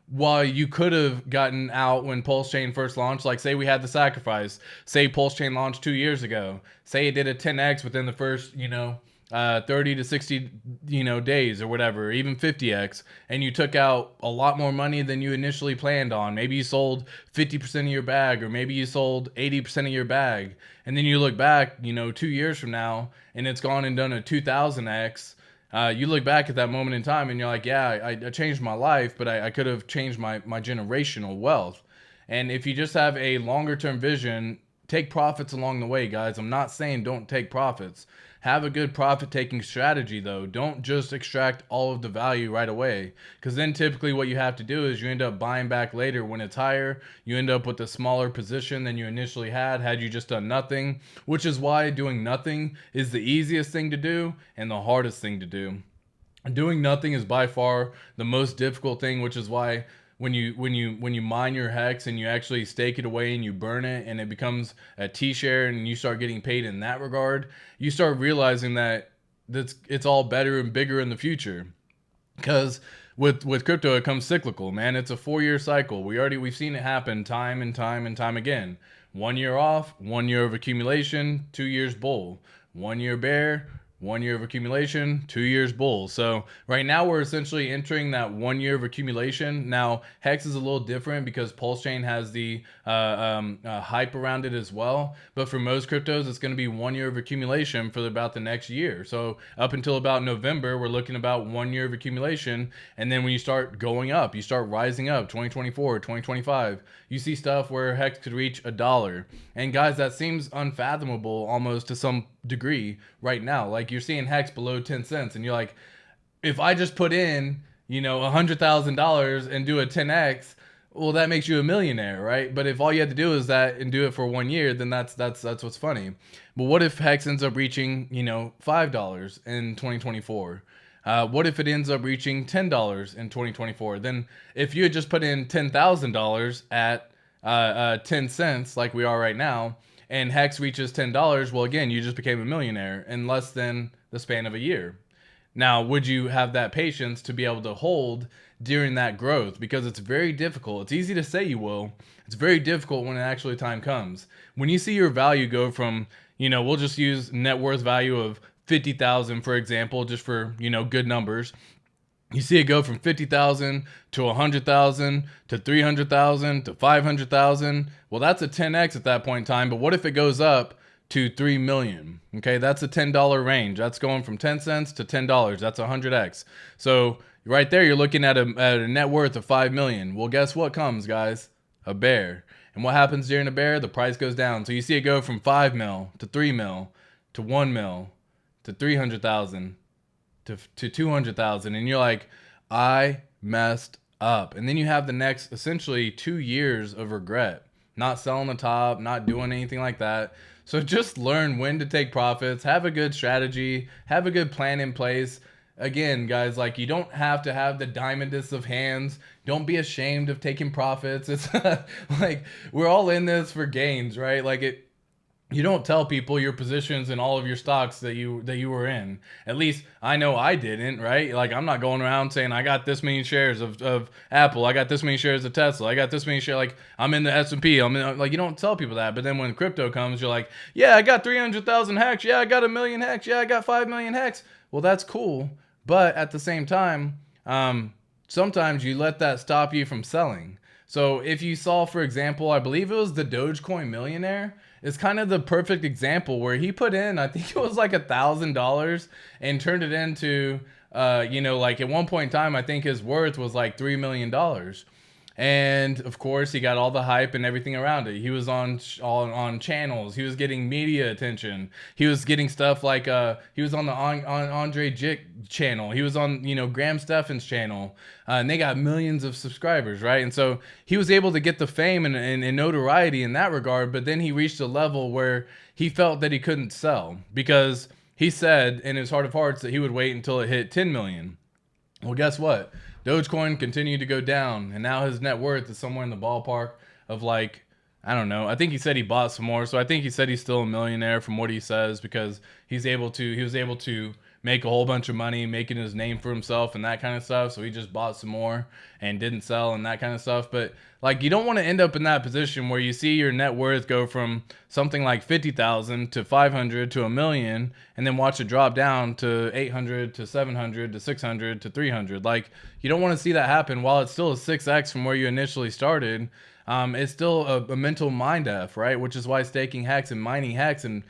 While you could have gotten out when PulseChain first launched, like, say we had the sacrifice, say PulseChain launched 2 years ago, say it did a 10x within the first, 30 to 60, days or whatever, even 50x, and you took out a lot more money than you initially planned on. Maybe you sold 50% of your bag, or maybe you sold 80% of your bag. And then you look back, 2 years from now, and it's gone and done a 2000x. You look back at that moment in time, and you're like, yeah, I changed my life, but I could have changed my generational wealth. And if you just have a longer term vision, take profits along the way, guys. I'm not saying don't take profits. Have a good profit taking strategy, though. Don't just extract all of the value right away, because then typically what you have to do is you end up buying back later when it's higher. You end up with a smaller position than you initially had you just done nothing, which is why doing nothing is the easiest thing to do and the hardest thing to do. Doing nothing is by far the most difficult thing, which is why when you mine your hex and you actually stake it away and you burn it and it becomes a T-share and you start getting paid in that regard, you start realizing that it's all better and bigger in the future. Because with crypto, it comes cyclical, man. It's a 4-year cycle. We've seen it happen time and time and time again. 1 year off, 1 year of accumulation, 2 years bull. 1 year bear, 1 year of accumulation, 2 years bull. So right now we're essentially entering that 1 year of accumulation. Now Hex is a little different because PulseChain has the hype around it as well. But for most cryptos, it's going to be 1 year of accumulation for about the next year. So up until about November, we're looking about 1 year of accumulation. And then when you start going up, you start rising up, 2024, 2025, you see stuff where Hex could reach $1. And guys, that seems unfathomable almost to some degree right now. Like, you're seeing Hex below 10 cents and you're like, if I just put in, $100,000 and do a 10x, well, that makes you a millionaire, right? But if all you had to do is that and do it for 1 year, then that's what's funny. But what if Hex ends up reaching, $5 in 2024? What if it ends up reaching $10 in 2024? Then if you had just put in $10,000 at 10 cents like we are right now, and Hex reaches $10, well, again, you just became a millionaire in less than the span of a year. Now, would you have that patience to be able to hold during that growth? Because it's very difficult. It's easy to say you will. It's very difficult when actually time comes. When you see your value go from, we'll just use net worth value of 50,000, for example, just for, good numbers. You see it go from 50,000 to 100,000 to 300,000 to 500,000. Well, that's a 10x at that point in time. But what if it goes up to 3 million? Okay, that's a $10 range. That's going from 10 cents to $10. That's 100x. So right there, you're looking at a net worth of 5 million. Well, guess what comes, guys? A bear. And what happens during a bear? The price goes down. So you see it go from 5 mil to 3 mil to 1 mil to 300,000 to 200,000, and you're like, I messed up. And then you have the next essentially 2 years of regret, not selling the top, not doing anything like that. So just learn when to take profits, have a good strategy, have a good plan in place. Again, guys, like, you don't have to have the diamondest of hands. Don't be ashamed of taking profits. It's like, we're all in this for gains, right? Like, you don't tell people your positions in all of your stocks that you were in. At least I know I didn't, right? Like, I'm not going around saying I got this many shares of Apple, I got this many shares of Tesla, I got this many shares, like, I'm in the S&P. I'm in, like, you don't tell people that. But then when crypto comes, you're like, yeah, I got 300,000 hex. Yeah, I got 1 million hex. Yeah, I got 5 million hex. Well, that's cool. But at the same time, sometimes you let that stop you from selling. So if you saw, for example, I believe it was the Dogecoin millionaire, it's kind of the perfect example where he put in, I think it was like $1,000 and turned it into, like, at one point in time, I think his worth was like $3 million. And of course, he got all the hype and everything around it. He was on channels. He was getting media attention. He was getting stuff like he was on the on Andre Jick channel. He was on Graham Stephan's channel, and they got millions of subscribers, right? And so he was able to get the fame and notoriety in that regard. But then he reached a level where he felt that he couldn't sell, because he said in his heart of hearts that he would wait until it hit 10 million. Well, guess what? Dogecoin continued to go down, and now his net worth is somewhere in the ballpark of, like, I don't know. I think he said he bought some more, so I think he said he's still a millionaire from what he says, because he was able to make a whole bunch of money, making his name for himself and that kind of stuff. So he just bought some more and didn't sell and that kind of stuff. But, like, you don't want to end up in that position where you see your net worth go from something like 50,000 to 500 to 1 million, and then watch it drop down to 800 to 700 to 600 to 300. Like, you don't want to see that happen. While it's still a 6x from where you initially started, it's still a mental mind F, right? Which is why staking hex and mining hex and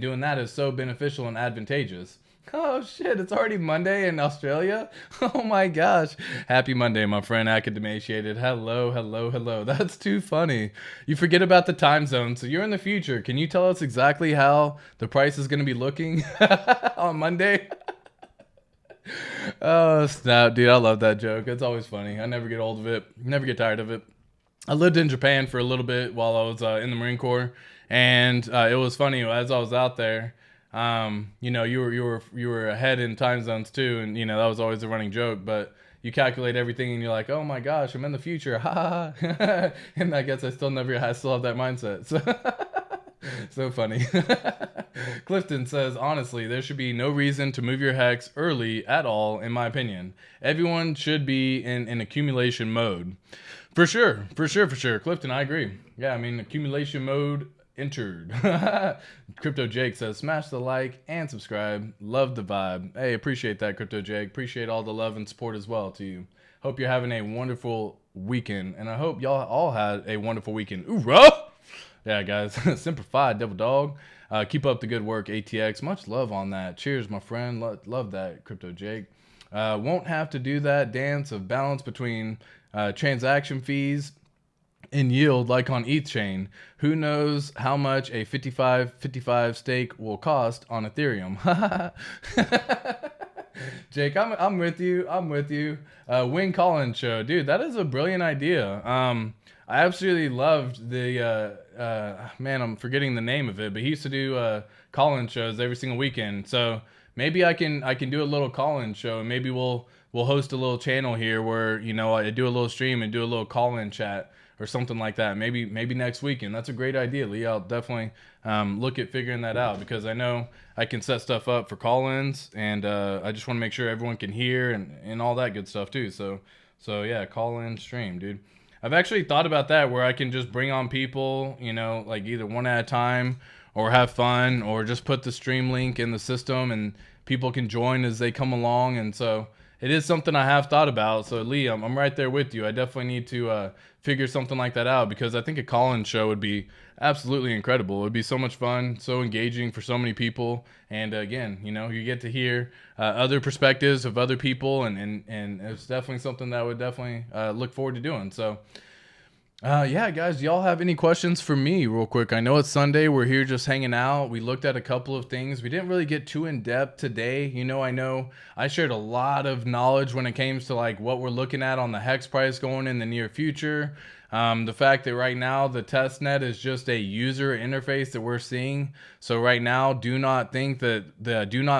doing that is so beneficial and advantageous. Oh shit, it's already Monday in Australia? Oh my gosh. Happy Monday, my friend Academatiated. Hello. That's too funny. You forget about the time zone, so you're in the future. Can you tell us exactly how the price is going to be looking on Monday? Oh, snap, dude. I love that joke. It's always funny. I never get old of it. Never get tired of it. I lived in Japan for a little bit while I was in the Marine Corps, and it was funny as I was out there. You were ahead in time zones too, and that was always a running joke. But you calculate everything, and you're like, oh my gosh, I'm in the future, ha ha. And I guess I still have that mindset. So funny. Clifton says, honestly, there should be no reason to move your hex early at all, in my opinion. Everyone should be in accumulation mode. For sure. Clifton, I agree. Yeah, I mean, accumulation mode entered. Crypto Jake says, smash the like and subscribe. Love the vibe. Hey, appreciate that, Crypto Jake. Appreciate all the love and support as well to you. Hope you're having a wonderful weekend, and I hope y'all all had a wonderful weekend. Oorah! Yeah, guys. Semper Fi, Devil Dog. Keep up the good work, ATX. Much love on that. Cheers, my friend. Love that, Crypto Jake. Won't have to do that dance of balance between transaction fees and yield like on ETH chain. Who knows how much a 55 stake will cost on Ethereum? Jake, I'm with you. I'm with you. Win Collins show, dude. That is a brilliant idea. I absolutely loved the man. I'm forgetting the name of it, but he used to do Collins shows every single weekend. So maybe I can do a little call-in show, and maybe we'll host a little channel here where I do a little stream and do a little call-in chat or something like that. Maybe next weekend. That's a great idea, Lee. I'll definitely look at figuring that out, because I know I can set stuff up for call-ins, and I just want to make sure everyone can hear and all that good stuff too. So yeah, call-in stream, dude. I've actually thought about that, where I can just bring on people, like either one at a time, or have fun, or just put the stream link in the system and people can join as they come along. And so it is something I have thought about. So Lee, I'm right there with you. I definitely need to figure something like that out, because I think a call-in show would be absolutely incredible. It would be so much fun, so engaging for so many people. And again, you get to hear other perspectives of other people, and it's definitely something that I would definitely look forward to doing. So yeah, guys, do y'all have any questions for me real quick? I know it's Sunday. We're here just hanging out. We looked at a couple of things. We didn't really get too in depth today. I know I shared a lot of knowledge when it came to like what we're looking at on the hex price going in the near future. The fact that right now the test net is just a user interface that we're seeing. So right now, do not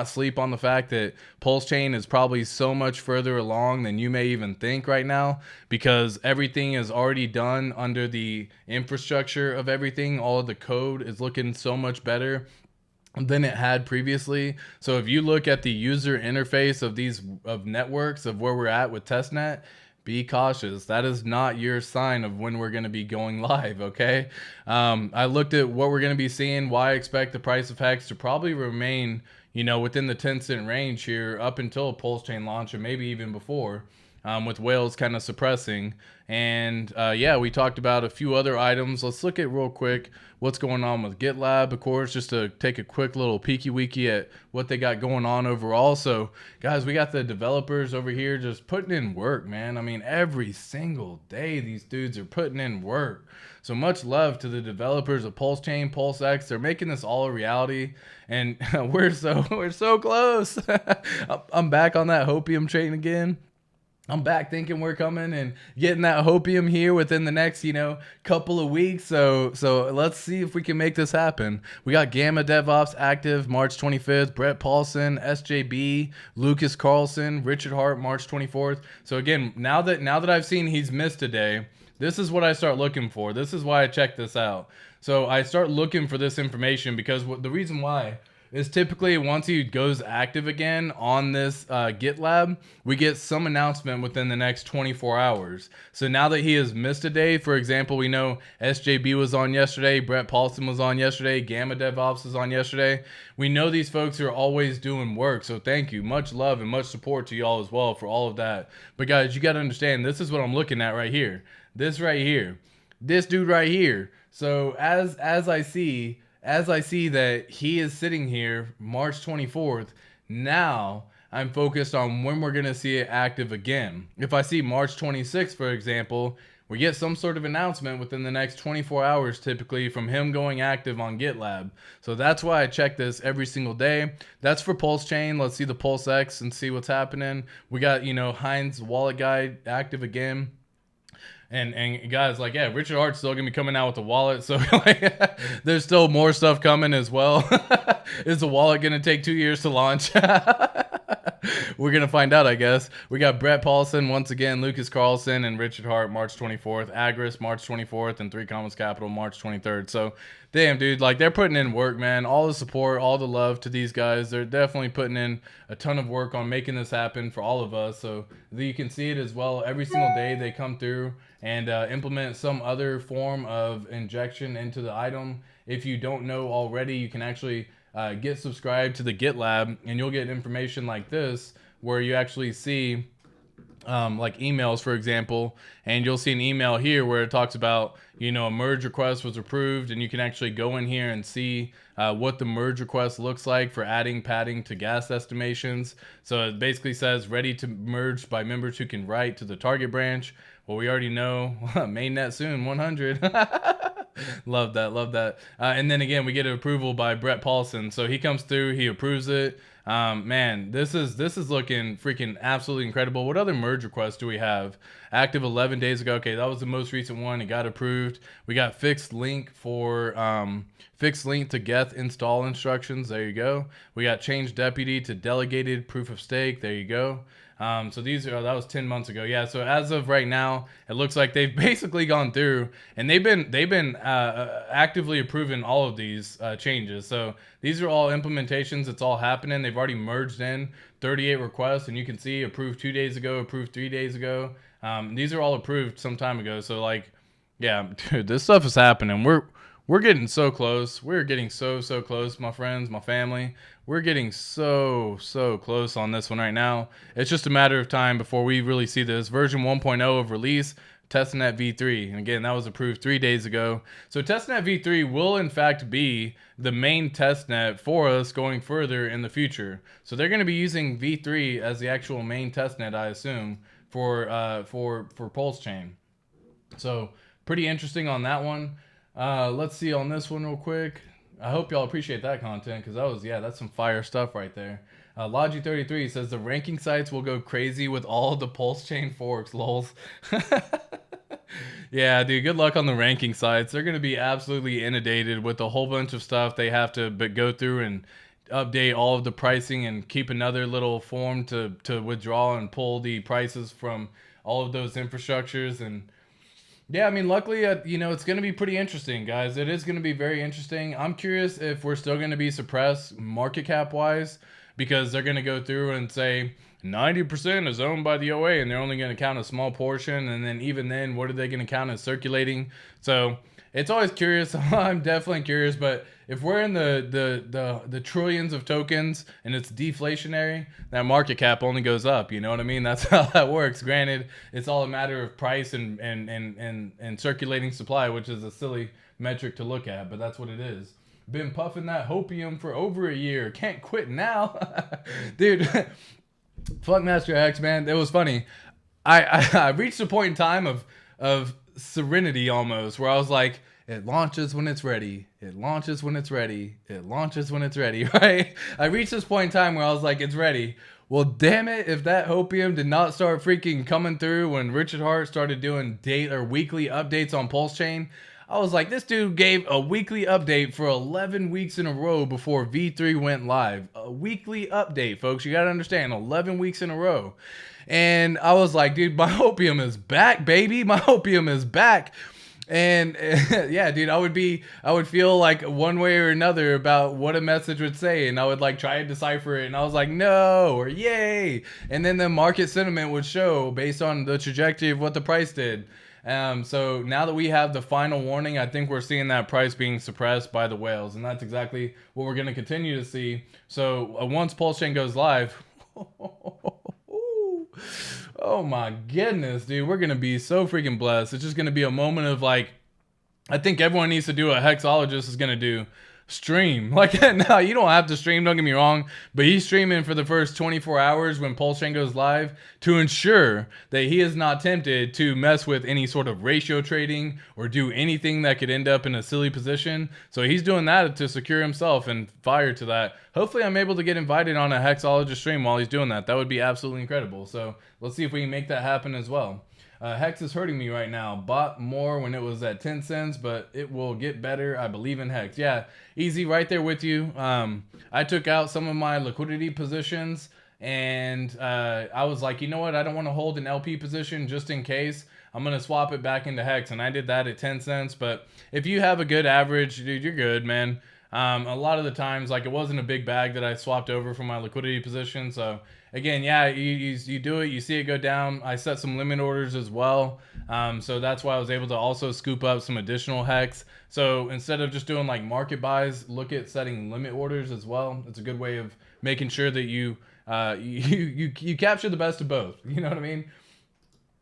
sleep on the fact that PulseChain is probably so much further along than you may even think right now, because everything is already done under the infrastructure of everything. All of the code is looking so much better than it had previously. So if you look at the user interface of networks of where we're at with testnet, be cautious. That is not your sign of when we're going to be going live, okay? I looked at what we're going to be seeing, why I expect the price of Hex to probably remain, within the 10-cent range here up until PulseChain launch, or maybe even before, with whales kind of suppressing. And yeah, we talked about a few other items. Let's look at real quick what's going on with GitLab, of course, just to take a quick little peeky-weeky at what they got going on overall. So, guys, we got the developers over here just putting in work, man. I mean, every single day these dudes are putting in work. So much love to the developers of PulseChain, PulseX. They're making this all a reality, and we're so close. I'm back on that Hopium train again. I'm back thinking we're coming and getting that Hopium here within the next, couple of weeks. So let's see if we can make this happen. We got Gamma DevOps active March 25th, Brett Paulson, SJB, Lucas Carlson, Richard Hart March 24th. So again, now that I've seen he's missed a day, this is what I start looking for. This is why I check this out. So I start looking for this information, because the reason why is typically once he goes active again on this GitLab, we get some announcement within the next 24 hours. So now that he has missed a day, for example, we know SJB was on yesterday, Brett Paulson was on yesterday, Gamma DevOps was on yesterday. We know these folks are always doing work, so thank you. Much love and much support to y'all as well for all of that. But guys, you got to understand, this is what I'm looking at right here. This right here. This dude right here. So as I see that he is sitting here March 24th, now I'm focused on when we're going to see it active again. If I see March 26th, for example, we get some sort of announcement within the next 24 hours typically from him going active on GitLab. So that's why I check this every single day. That's for PulseChain. Let's see the PulseX and see what's happening. We got, Heinz Wallet Guide active again. And guys, like, yeah, Richard Hart's still gonna be coming out with the wallet, so like, there's still more stuff coming as well. Is the wallet gonna take 2 years to launch? We're gonna find out, I guess. We got Brett Paulson once again, Lucas Carlson, and Richard Hart March 24th, Agris March 24th, and 3 Commons Capital March 23rd. So, damn, dude, like, they're putting in work, man. All the support, all the love to these guys. They're definitely putting in a ton of work on making this happen for all of us. So you can see it as well. Every single day they come through and implement some other form of injection into the item. If you don't know already, you can actually get subscribed to the GitLab, and you'll get information like this where you actually see like emails, for example, and you'll see an email here where it talks about, a merge request was approved, and you can actually go in here and see what the merge request looks like for adding padding to gas estimations. So it basically says ready to merge by members who can write to the target branch. Well, we already know mainnet soon 100. Love that. And then again, we get an approval by Brett Paulson. So he comes through, he approves it. Man, this is looking freaking absolutely incredible. What other merge requests do we have? Active 11 days ago. Okay, that was the most recent one. It got approved. We got fixed link for fixed link to Geth install instructions. There you go. We got change deputy to delegated proof of stake. There you go. So these are, that was 10 months ago. Yeah. So as of right now, it looks like they've basically gone through and they've been actively approving all of these changes. So these are all implementations. It's all happening. They've already merged in 38 requests, and you can see approved 2 days ago, approved 3 days ago. These are all approved some time ago. So like, yeah, dude, this stuff is happening. We're getting so close. We're getting so close, my friends, my family. We're getting so close on this one right now. It's just a matter of time before we really see this. Version 1.0 of release, testnet v3. And again, that was approved 3 days ago. So testnet v3 will in fact be the main testnet for us going further in the future. So they're going to be using v3 as the actual main testnet, I assume, for PulseChain. So pretty interesting on that one. Let's see on this one real quick. I hope y'all appreciate that content, because that was, yeah, that's some fire stuff right there. Logi33 says the ranking sites will go crazy with all the PulseChain forks, lols. Yeah, dude, good luck on the ranking sites. They're going to be absolutely inundated with a whole bunch of stuff they have to go through and update all of the pricing and keep another little form to withdraw and pull the prices from all of those infrastructures. And yeah, I mean, luckily, you know, it's going to be pretty interesting, guys. It is going to be very interesting. I'm curious if we're still going to be suppressed market cap wise, because they're going to go through and say 90% is owned by the OA and they're only going to count a small portion. And then even then, what are they going to count as circulating? So it's always curious. I'm definitely curious, but if we're in the trillions of tokens and it's deflationary, that market cap only goes up. You know what I mean? That's how that works. Granted, it's all a matter of price and circulating supply, which is a silly metric to look at, but that's what it is. Been puffing that hopium for over a year. Can't quit now. Dude, fuck Master X, man. It was funny. I reached a point in time of serenity almost, where I was like, it launches when it's ready. It launches when it's ready. It launches when it's ready, right? I reached this point in time where I was like, it's ready. Well, damn it, if that hopium did not start freaking coming through when Richard Hart started doing weekly updates on PulseChain, I was like, this dude gave a weekly update for 11 weeks in a row before V3 went live. A weekly update, folks. You got to understand, 11 weeks in a row. And I was like, dude, my hopium is back, baby. My hopium is back. And yeah, dude, I would feel like one way or another about what a message would say. And I would like try to decipher it. And I was like, no, or yay. And then the market sentiment would show based on the trajectory of what the price did. So now that we have the final warning, I think we're seeing that price being suppressed by the whales. And that's exactly what we're going to continue to see. So once PulseChain goes live, oh my goodness, dude, we're going to be so freaking blessed. It's just going to be a moment of like, I think everyone needs to do what Hexologist is going to do. Stream. Like, no, you don't have to stream, don't get me wrong, but he's streaming for the first 24 hours when PulseChain goes live to ensure that he is not tempted to mess with any sort of ratio trading or do anything that could end up in a silly position. So he's doing that to secure himself and fire to that. Hopefully I'm able to get invited on a Hexologist stream while he's doing that. That would be absolutely incredible. So let's see if we can make that happen as well. Hex is hurting me right now. Bought more when it was at 10 cents, but it will get better. I believe in Hex. Yeah, easy, right there with you. I took out some of my liquidity positions, and I was like, you know what? I don't want to hold an LP position just in case. I'm going to swap it back into Hex, and I did that at 10 cents. But if you have a good average, dude, you're good, man. A lot of the times, like, it wasn't a big bag that I swapped over from my liquidity position, so again, yeah, you do it, you see it go down. I set some limit orders as well. So that's why I was able to also scoop up some additional Hex. So instead of just doing like market buys, look at setting limit orders as well. It's a good way of making sure that you capture the best of both. You know what I mean?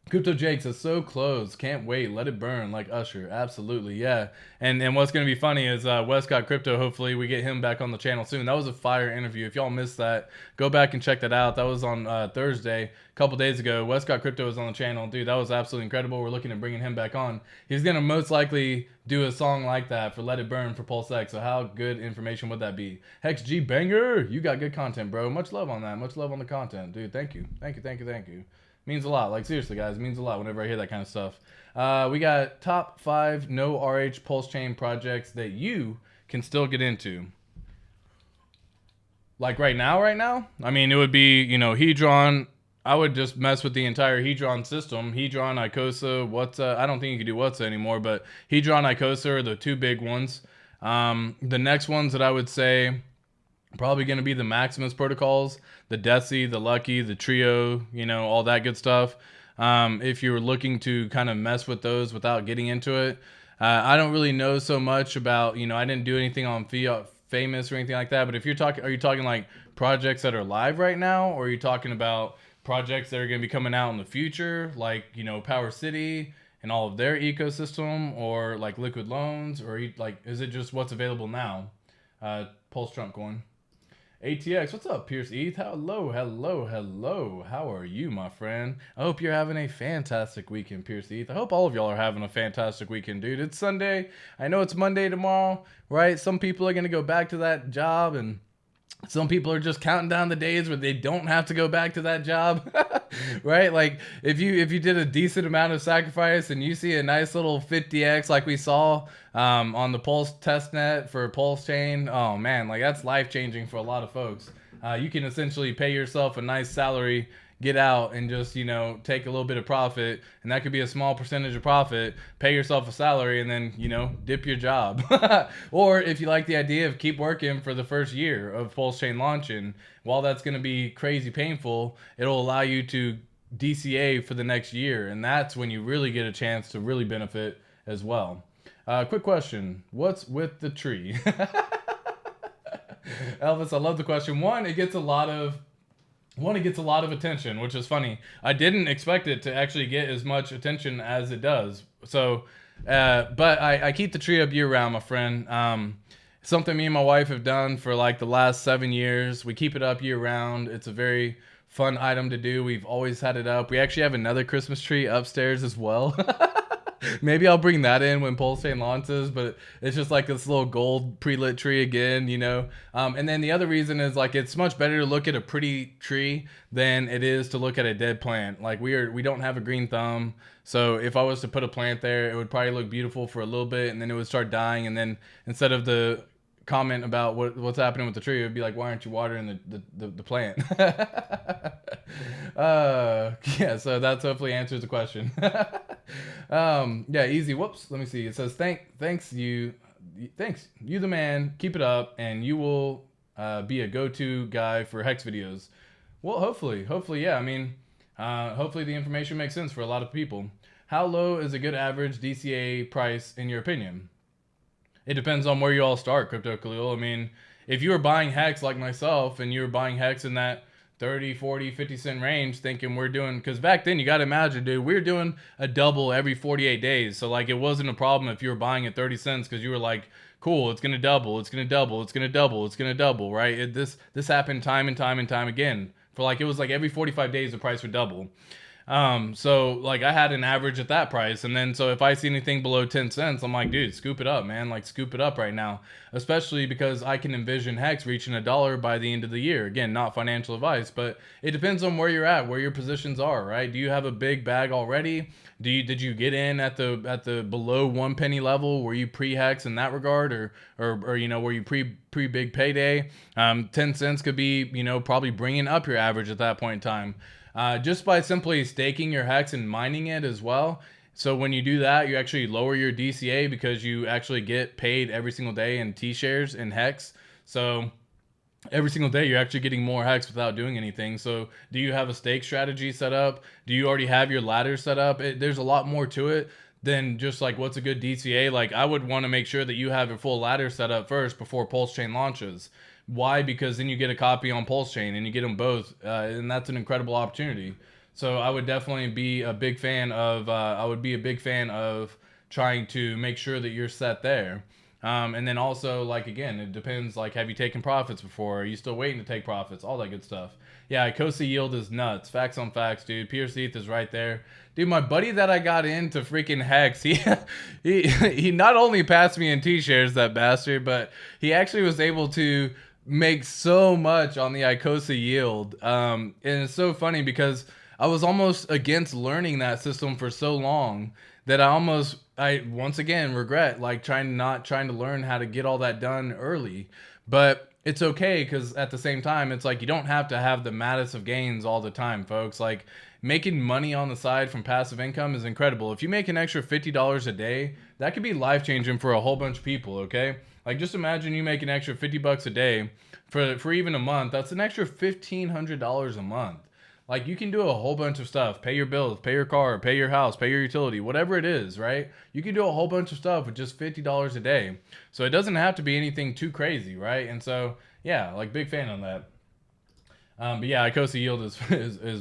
Crypto Jake says, so close. Can't wait. Let it burn like Usher. Absolutely. Yeah. And what's going to be funny is Westcott Crypto, hopefully we get him back on the channel soon. That was a fire interview. If y'all missed that, go back and check that out. That was on Thursday, a couple days ago. Westcott Crypto was on the channel. Dude, that was absolutely incredible. We're looking at bringing him back on. He's going to most likely do a song like that for Let It Burn for PulseX. So how good information would that be? Hex G Banger, you got good content, bro. Much love on that. Much love on the content. Dude, thank you. Thank you, thank you, thank you. Means a lot. Like, seriously, guys, it means a lot whenever I hear that kind of stuff. We got top 5 no RH PulseChain projects that you can still get into. Like right now? I mean, it would be, you know, Hedron. I would just mess with the entire Hedron system. Hedron, Icosa, WhatsApp. I don't think you can do WhatsApp anymore, but Hedron, Icosa are the 2 big ones. The next ones that I would say probably going to be the Maximus protocols, the Deci, the Lucky, the Trio, you know, all that good stuff. If you're looking to kind of mess with those without getting into it, I don't really know so much about, you know, I didn't do anything on Fiat Famous or anything like that. But if you're talking, are you talking like projects that are live right now, or are you talking about projects that are going to be coming out in the future, like, you know, Power City and all of their ecosystem, or like Liquid Loans, or like, is it just what's available now? Pulse Trump Coin. ATX, what's up, Pierce ETH? Hello, hello, hello. How are you, my friend? I hope you're having a fantastic weekend, Pierce ETH. I hope all of y'all are having a fantastic weekend, dude. It's Sunday. I know it's Monday tomorrow, right? Some people are going to go back to that job, and some people are just counting down the days where they don't have to go back to that job, right? Like if you did a decent amount of sacrifice and you see a nice little 50x like we saw on the Pulse testnet for PulseChain, oh man, like that's life changing for a lot of folks. You can essentially pay yourself a nice salary, get out and just, you know, take a little bit of profit, and that could be a small percentage of profit, pay yourself a salary, and then, you know, dip your job. Or if you like the idea of keep working for the first year of PulseChain launching, while that's going to be crazy painful, it'll allow you to DCA for the next year, and that's when you really get a chance to really benefit as well. Quick question, what's with the tree? Elvis, I love the question. One, it gets a lot of attention, which is funny. I didn't expect it to actually get as much attention as it does. So, but I keep the tree up year round, my friend. Something me and my wife have done for like the last 7 years. We keep it up year round. It's a very fun item to do. We've always had it up. We actually have another Christmas tree upstairs as well. Maybe I'll bring that in when PulseChain launches, but it's just like this little gold pre-lit tree again, you know. And then the other reason is like it's much better to look at a pretty tree than it is to look at a dead plant. Like we don't have a green thumb, so if I was to put a plant there, it would probably look beautiful for a little bit, and then it would start dying, and then instead of the comment about what's happening with the tree, it would be like, why aren't you watering the plant? Yeah, so that's hopefully answers the question. Yeah, easy. Whoops, let me see. It says thanks you the man, keep it up, and you will be a go-to guy for hex videos. Well, hopefully, yeah. I mean, hopefully the information makes sense for a lot of people. How low is a good average DCA price in your opinion? It depends on where you all start, Crypto Khalil. I mean, if you were buying hex like myself and you were buying hex in that 30, 40, 50 cent range, thinking we're doing, because back then you got to imagine, dude, we were doing a double every 48 days. So like it wasn't a problem if you were buying at 30 cents because you were like, cool, it's going to double, it's going to double, it's going to double, it's going to double, right? This happened time and time and time again. For like, it was like every 45 days the price would double. So like I had an average at that price, and then so if I see anything below 10 cents, I'm like, dude, scoop it up, man. Like scoop it up right now, especially because I can envision hex reaching $1 by the end of the year. Again, not financial advice, but it depends on where you're at, where your positions are, right? Do you have a big bag already? Did you get in at the below 1 penny level? Were you pre-hex in that regard, or you know, were you pre big payday? 10 cents could be, you know, probably bringing up your average at that point in time. Just by simply staking your hex and mining it as well. So when you do that, you actually lower your DCA because you actually get paid every single day in T-shares in hex. So every single day you're actually getting more hex without doing anything. So do you have a stake strategy set up? Do you already have your ladder set up? There's a lot more to it than just like what's a good DCA. Like I would want to make sure that you have your full ladder set up first before PulseChain launches. Why? Because then you get a copy on PulseChain and you get them both, and that's an incredible opportunity. So I would definitely be a big fan of. I would be a big fan of trying to make sure that you're set there. And then also, like, again, it depends. Like, have you taken profits before? Are you still waiting to take profits? All that good stuff. Yeah, Icosa yield is nuts. Facts on facts, dude. Pierce ETH is right there. Dude, my buddy that I got into freaking Hex, he not only passed me in T-shares, that bastard, but he actually was able to make so much on the Icosa yield. And it's so funny because I was almost against learning that system for so long that I once again regret like trying to learn how to get all that done early. But it's okay, because at the same time, it's like you don't have to have the maddest of gains all the time, folks. Like, making money on the side from passive income is incredible. If you make an extra $50 a day, that could be life changing for a whole bunch of people. Okay, like just imagine you make an extra $50 a day for even a month. That's an extra $1,500 a month. Like, you can do a whole bunch of stuff. Pay your bills, pay your car, pay your house, pay your utility, whatever it is, right? You can do a whole bunch of stuff with just $50 a day. So it doesn't have to be anything too crazy, right? And so, yeah, like, big fan on that. But yeah, Icosa yield is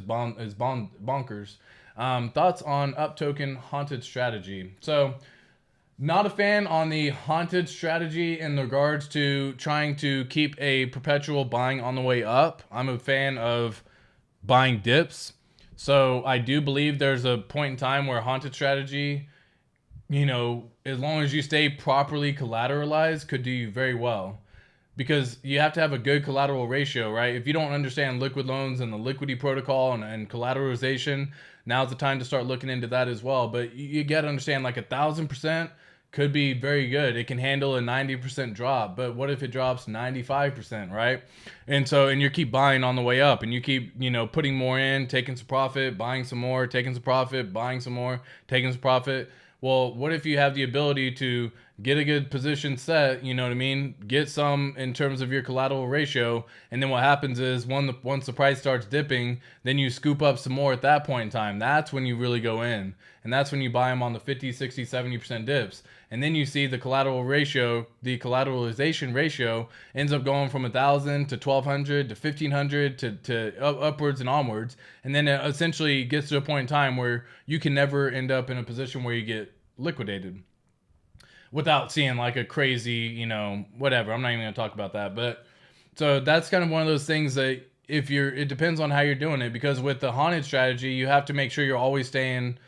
bonkers. Thoughts on up token haunted strategy. So, not a fan on the haunted strategy in regards to trying to keep a perpetual buying on the way up. I'm a fan of buying dips. So I do believe there's a point in time where haunted strategy, as long as you stay properly collateralized, could do you very well. Because you have to have a good collateral ratio, right? If you don't understand liquid loans and the liquidity protocol and collateralization, now's the time to start looking into that as well. But you got to understand, like, 1,000% could be very good. It can handle a 90% drop, but what if it drops 95%, right? And you keep buying on the way up, and you keep, putting more in, taking some profit, buying some more, taking some profit, buying some more, taking some profit. Well, what if you have the ability to get a good position set, you know what I mean? Get some in terms of your collateral ratio, and then what happens is once the price starts dipping, then you scoop up some more at that point in time. That's when you really go in, and that's when you buy them on the 50, 60, 70% dips. And then you see the collateral ratio, the collateralization ratio ends up going from 1,000 to 1,200 to 1,500 to upwards and onwards. And then it essentially gets to a point in time where you can never end up in a position where you get liquidated without seeing like a crazy, whatever. I'm not even going to talk about that. But so that's kind of one of those things that it depends on how you're doing it, because with the haunted strategy, you have to make sure you're always staying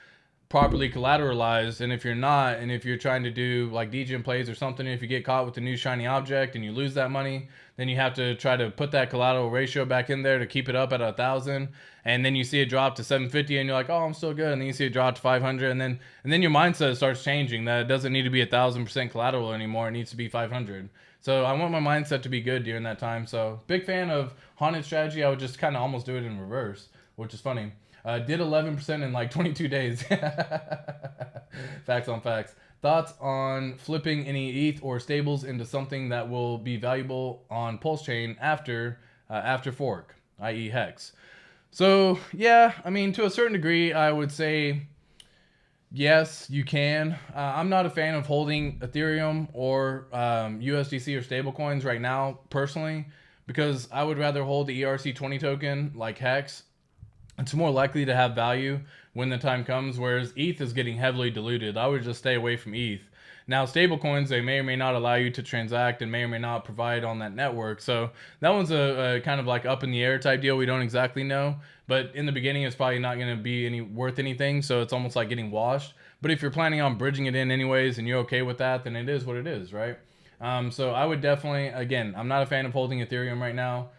properly collateralized. And if you're not, and if you're trying to do like degen plays or something, if you get caught with a new shiny object and you lose that money, then you have to try to put that collateral ratio back in there to keep it up at 1,000. And then you see it drop to 750 and you're like, oh, I'm still good. And then you see it drop to 500, and then your mindset starts changing that it doesn't need to be 1,000% collateral anymore. It needs to be 500. So I want my mindset to be good during that time. So big fan of haunted strategy. I would just kind of almost do it in reverse, which is funny. Did 11% in like 22 days. Facts on facts. Thoughts on flipping any ETH or stables into something that will be valuable on PulseChain after fork, i.e. Hex. So yeah, I mean, to a certain degree, I would say yes, you can. I'm not a fan of holding Ethereum or USDC or stablecoins right now, personally, because I would rather hold the ERC20 token like Hex. It's more likely to have value when the time comes, whereas ETH is getting heavily diluted. I would just stay away from ETH. Now, stablecoins, they may or may not allow you to transact and may or may not provide on that network. So that one's a kind of like up in the air type deal. We don't exactly know. But in the beginning, it's probably not going to be worth anything. So it's almost like getting washed. But if you're planning on bridging it in anyways and you're okay with that, then it is what it is, right? So I would definitely, again, I'm not a fan of holding Ethereum right now.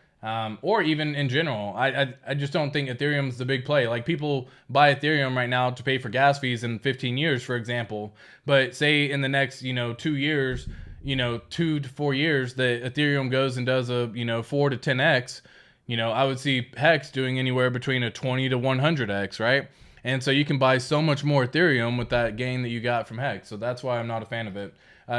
Or even in general, I just don't think Ethereum's the big play. Like, people buy Ethereum right now to pay for gas fees in 15 years, for example. But say in the next, 2 years, 2 to 4 years, that Ethereum goes and does a, 4 to 10x, I would see Hex doing anywhere between a 20 to 100x, right? And so you can buy so much more Ethereum with that gain that you got from Hex. So that's why I'm not a fan of it.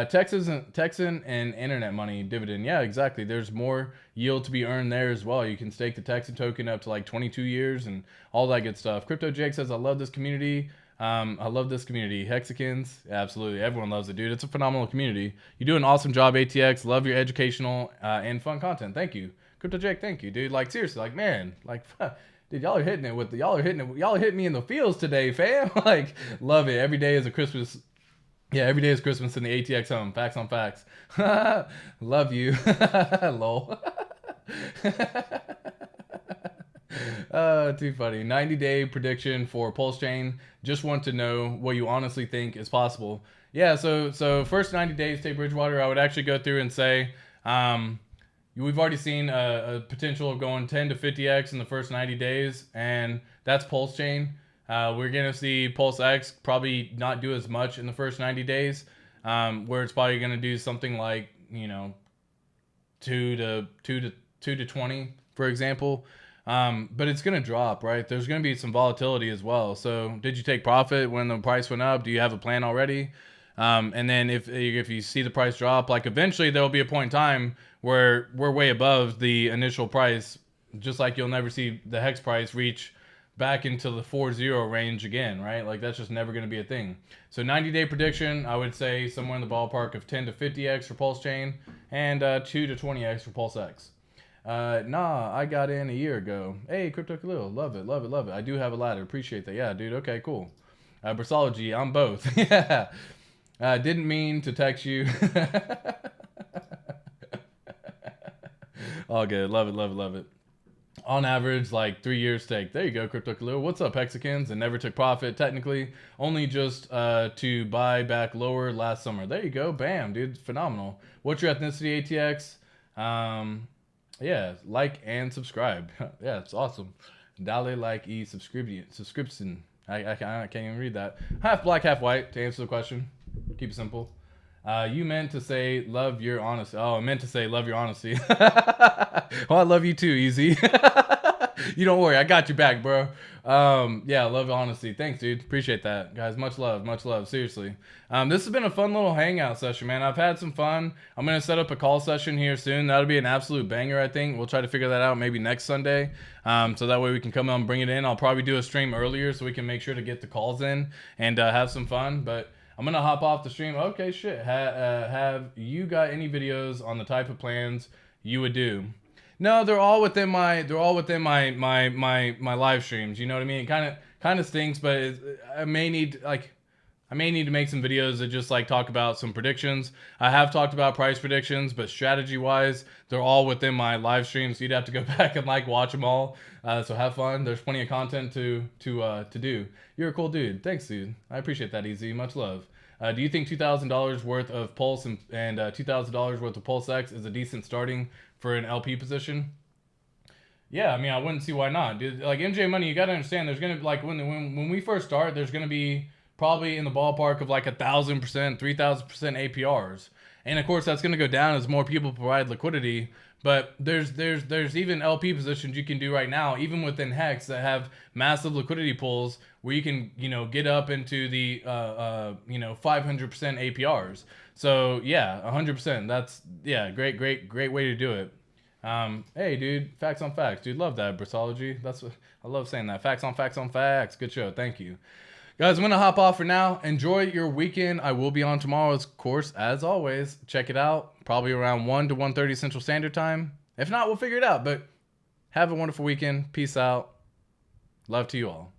Texan and internet money dividend. Yeah, exactly. There's more yield to be earned there as well. You can stake the Texan token up to like 22 years and all that good stuff. Crypto Jake says, I love this community. I love this community. Hexicans, absolutely. Everyone loves it, dude. It's a phenomenal community. You do an awesome job, ATX. Love your educational and fun content. Thank you. Crypto Jake, thank you, dude. Like, seriously, like, man, like, Dude, y'all are hitting it with y'all are hitting me in the fields today, fam. Like, love it. Every day is a Christmas. Yeah, every day is Christmas in the ATX home. Facts on facts. Love you. Lol. Too funny. 90-day prediction for PulseChain. Just want to know what you honestly think is possible. Yeah, so first 90 days, take Bridgewater. I would actually go through and say, we've already seen a potential of going 10 to 50x in the first 90 days, and that's PulseChain. We're going to see PulseX probably not do as much in the first 90 days, where it's probably going to do something like, 2 to 20, for example. But it's going to drop, right? There's going to be some volatility as well. So did you take profit when the price went up? Do you have a plan already? And then if you see the price drop, like eventually there'll be a point in time where we're way above the initial price, just like you'll never see the hex price reach back into the 4.0 range again, right? Like that's just never going to be a thing. So 90-day prediction, I would say somewhere in the ballpark of 10 to 50x for PulseChain and 2 to 20x for PulseX. Nah, I got in a year ago. Hey, Crypto Khalil, love it, love it, love it. I do have a ladder, appreciate that. Yeah, dude, okay, cool. Bristology, I'm both. Yeah. Didn't mean to text you. All good, love it, love it, love it. On average, like 3 years take. There you go, Crypto Khalil. What's up, hexicans? And never took profit, technically. Only just to buy back lower last summer. There you go, bam, dude, phenomenal. What's your ethnicity, ATX? Yeah, like and subscribe. Yeah, it's awesome. Dale like subscription. I can't even read that. Half black, half white, to answer the question. Keep it simple. You meant to say love your honesty. Oh, I meant to say love your honesty. Well, I love you too, Easy. You don't worry, I got you back, bro. Yeah, love your honesty. Thanks, dude. Appreciate that, guys. Much love. Seriously. This has been a fun little hangout session, man. I've had some fun. I'm gonna set up a call session here soon. That'll be an absolute banger, I think. We'll try to figure that out maybe next Sunday, so that way we can come on and bring it in. I'll probably do a stream earlier so we can make sure to get the calls in and have some fun. But I'm gonna hop off the stream. Okay, shit. Have you got any videos on the type of plans you would do? No, they're all within my live streams. You know what I mean? It kind of stinks, but I may need to make some videos that just like talk about some predictions. I have talked about price predictions, but strategy wise, they're all within my live streams. So you'd have to go back and like watch them all. So have fun. There's plenty of content to do. You're a cool dude. Thanks, dude. I appreciate that, Easy. Much love. Do you think $2,000 worth of Pulse and $2,000 worth of PulseX is a decent starting for an LP position? Yeah, I mean, I wouldn't see why not. Dude, like MJ Money, you gotta understand, there's gonna be like when we first start, there's gonna be probably in the ballpark of like 1,000%, 3,000% APRs, and of course that's gonna go down as more people provide liquidity. But there's even LP positions you can do right now, even within Hex, that have massive liquidity pools where you can get up into the 500% APRs. So yeah, 100%. That's great way to do it. Hey dude, facts on facts, dude. Love that, Bristology. That's what I love saying, that facts on facts. Good show, thank you. Guys, I'm gonna hop off for now. Enjoy your weekend. I will be on tomorrow's course as always. Check it out. Probably around 1 to 1:30 Central Standard Time. If not, we'll figure it out. But have a wonderful weekend. Peace out. Love to you all.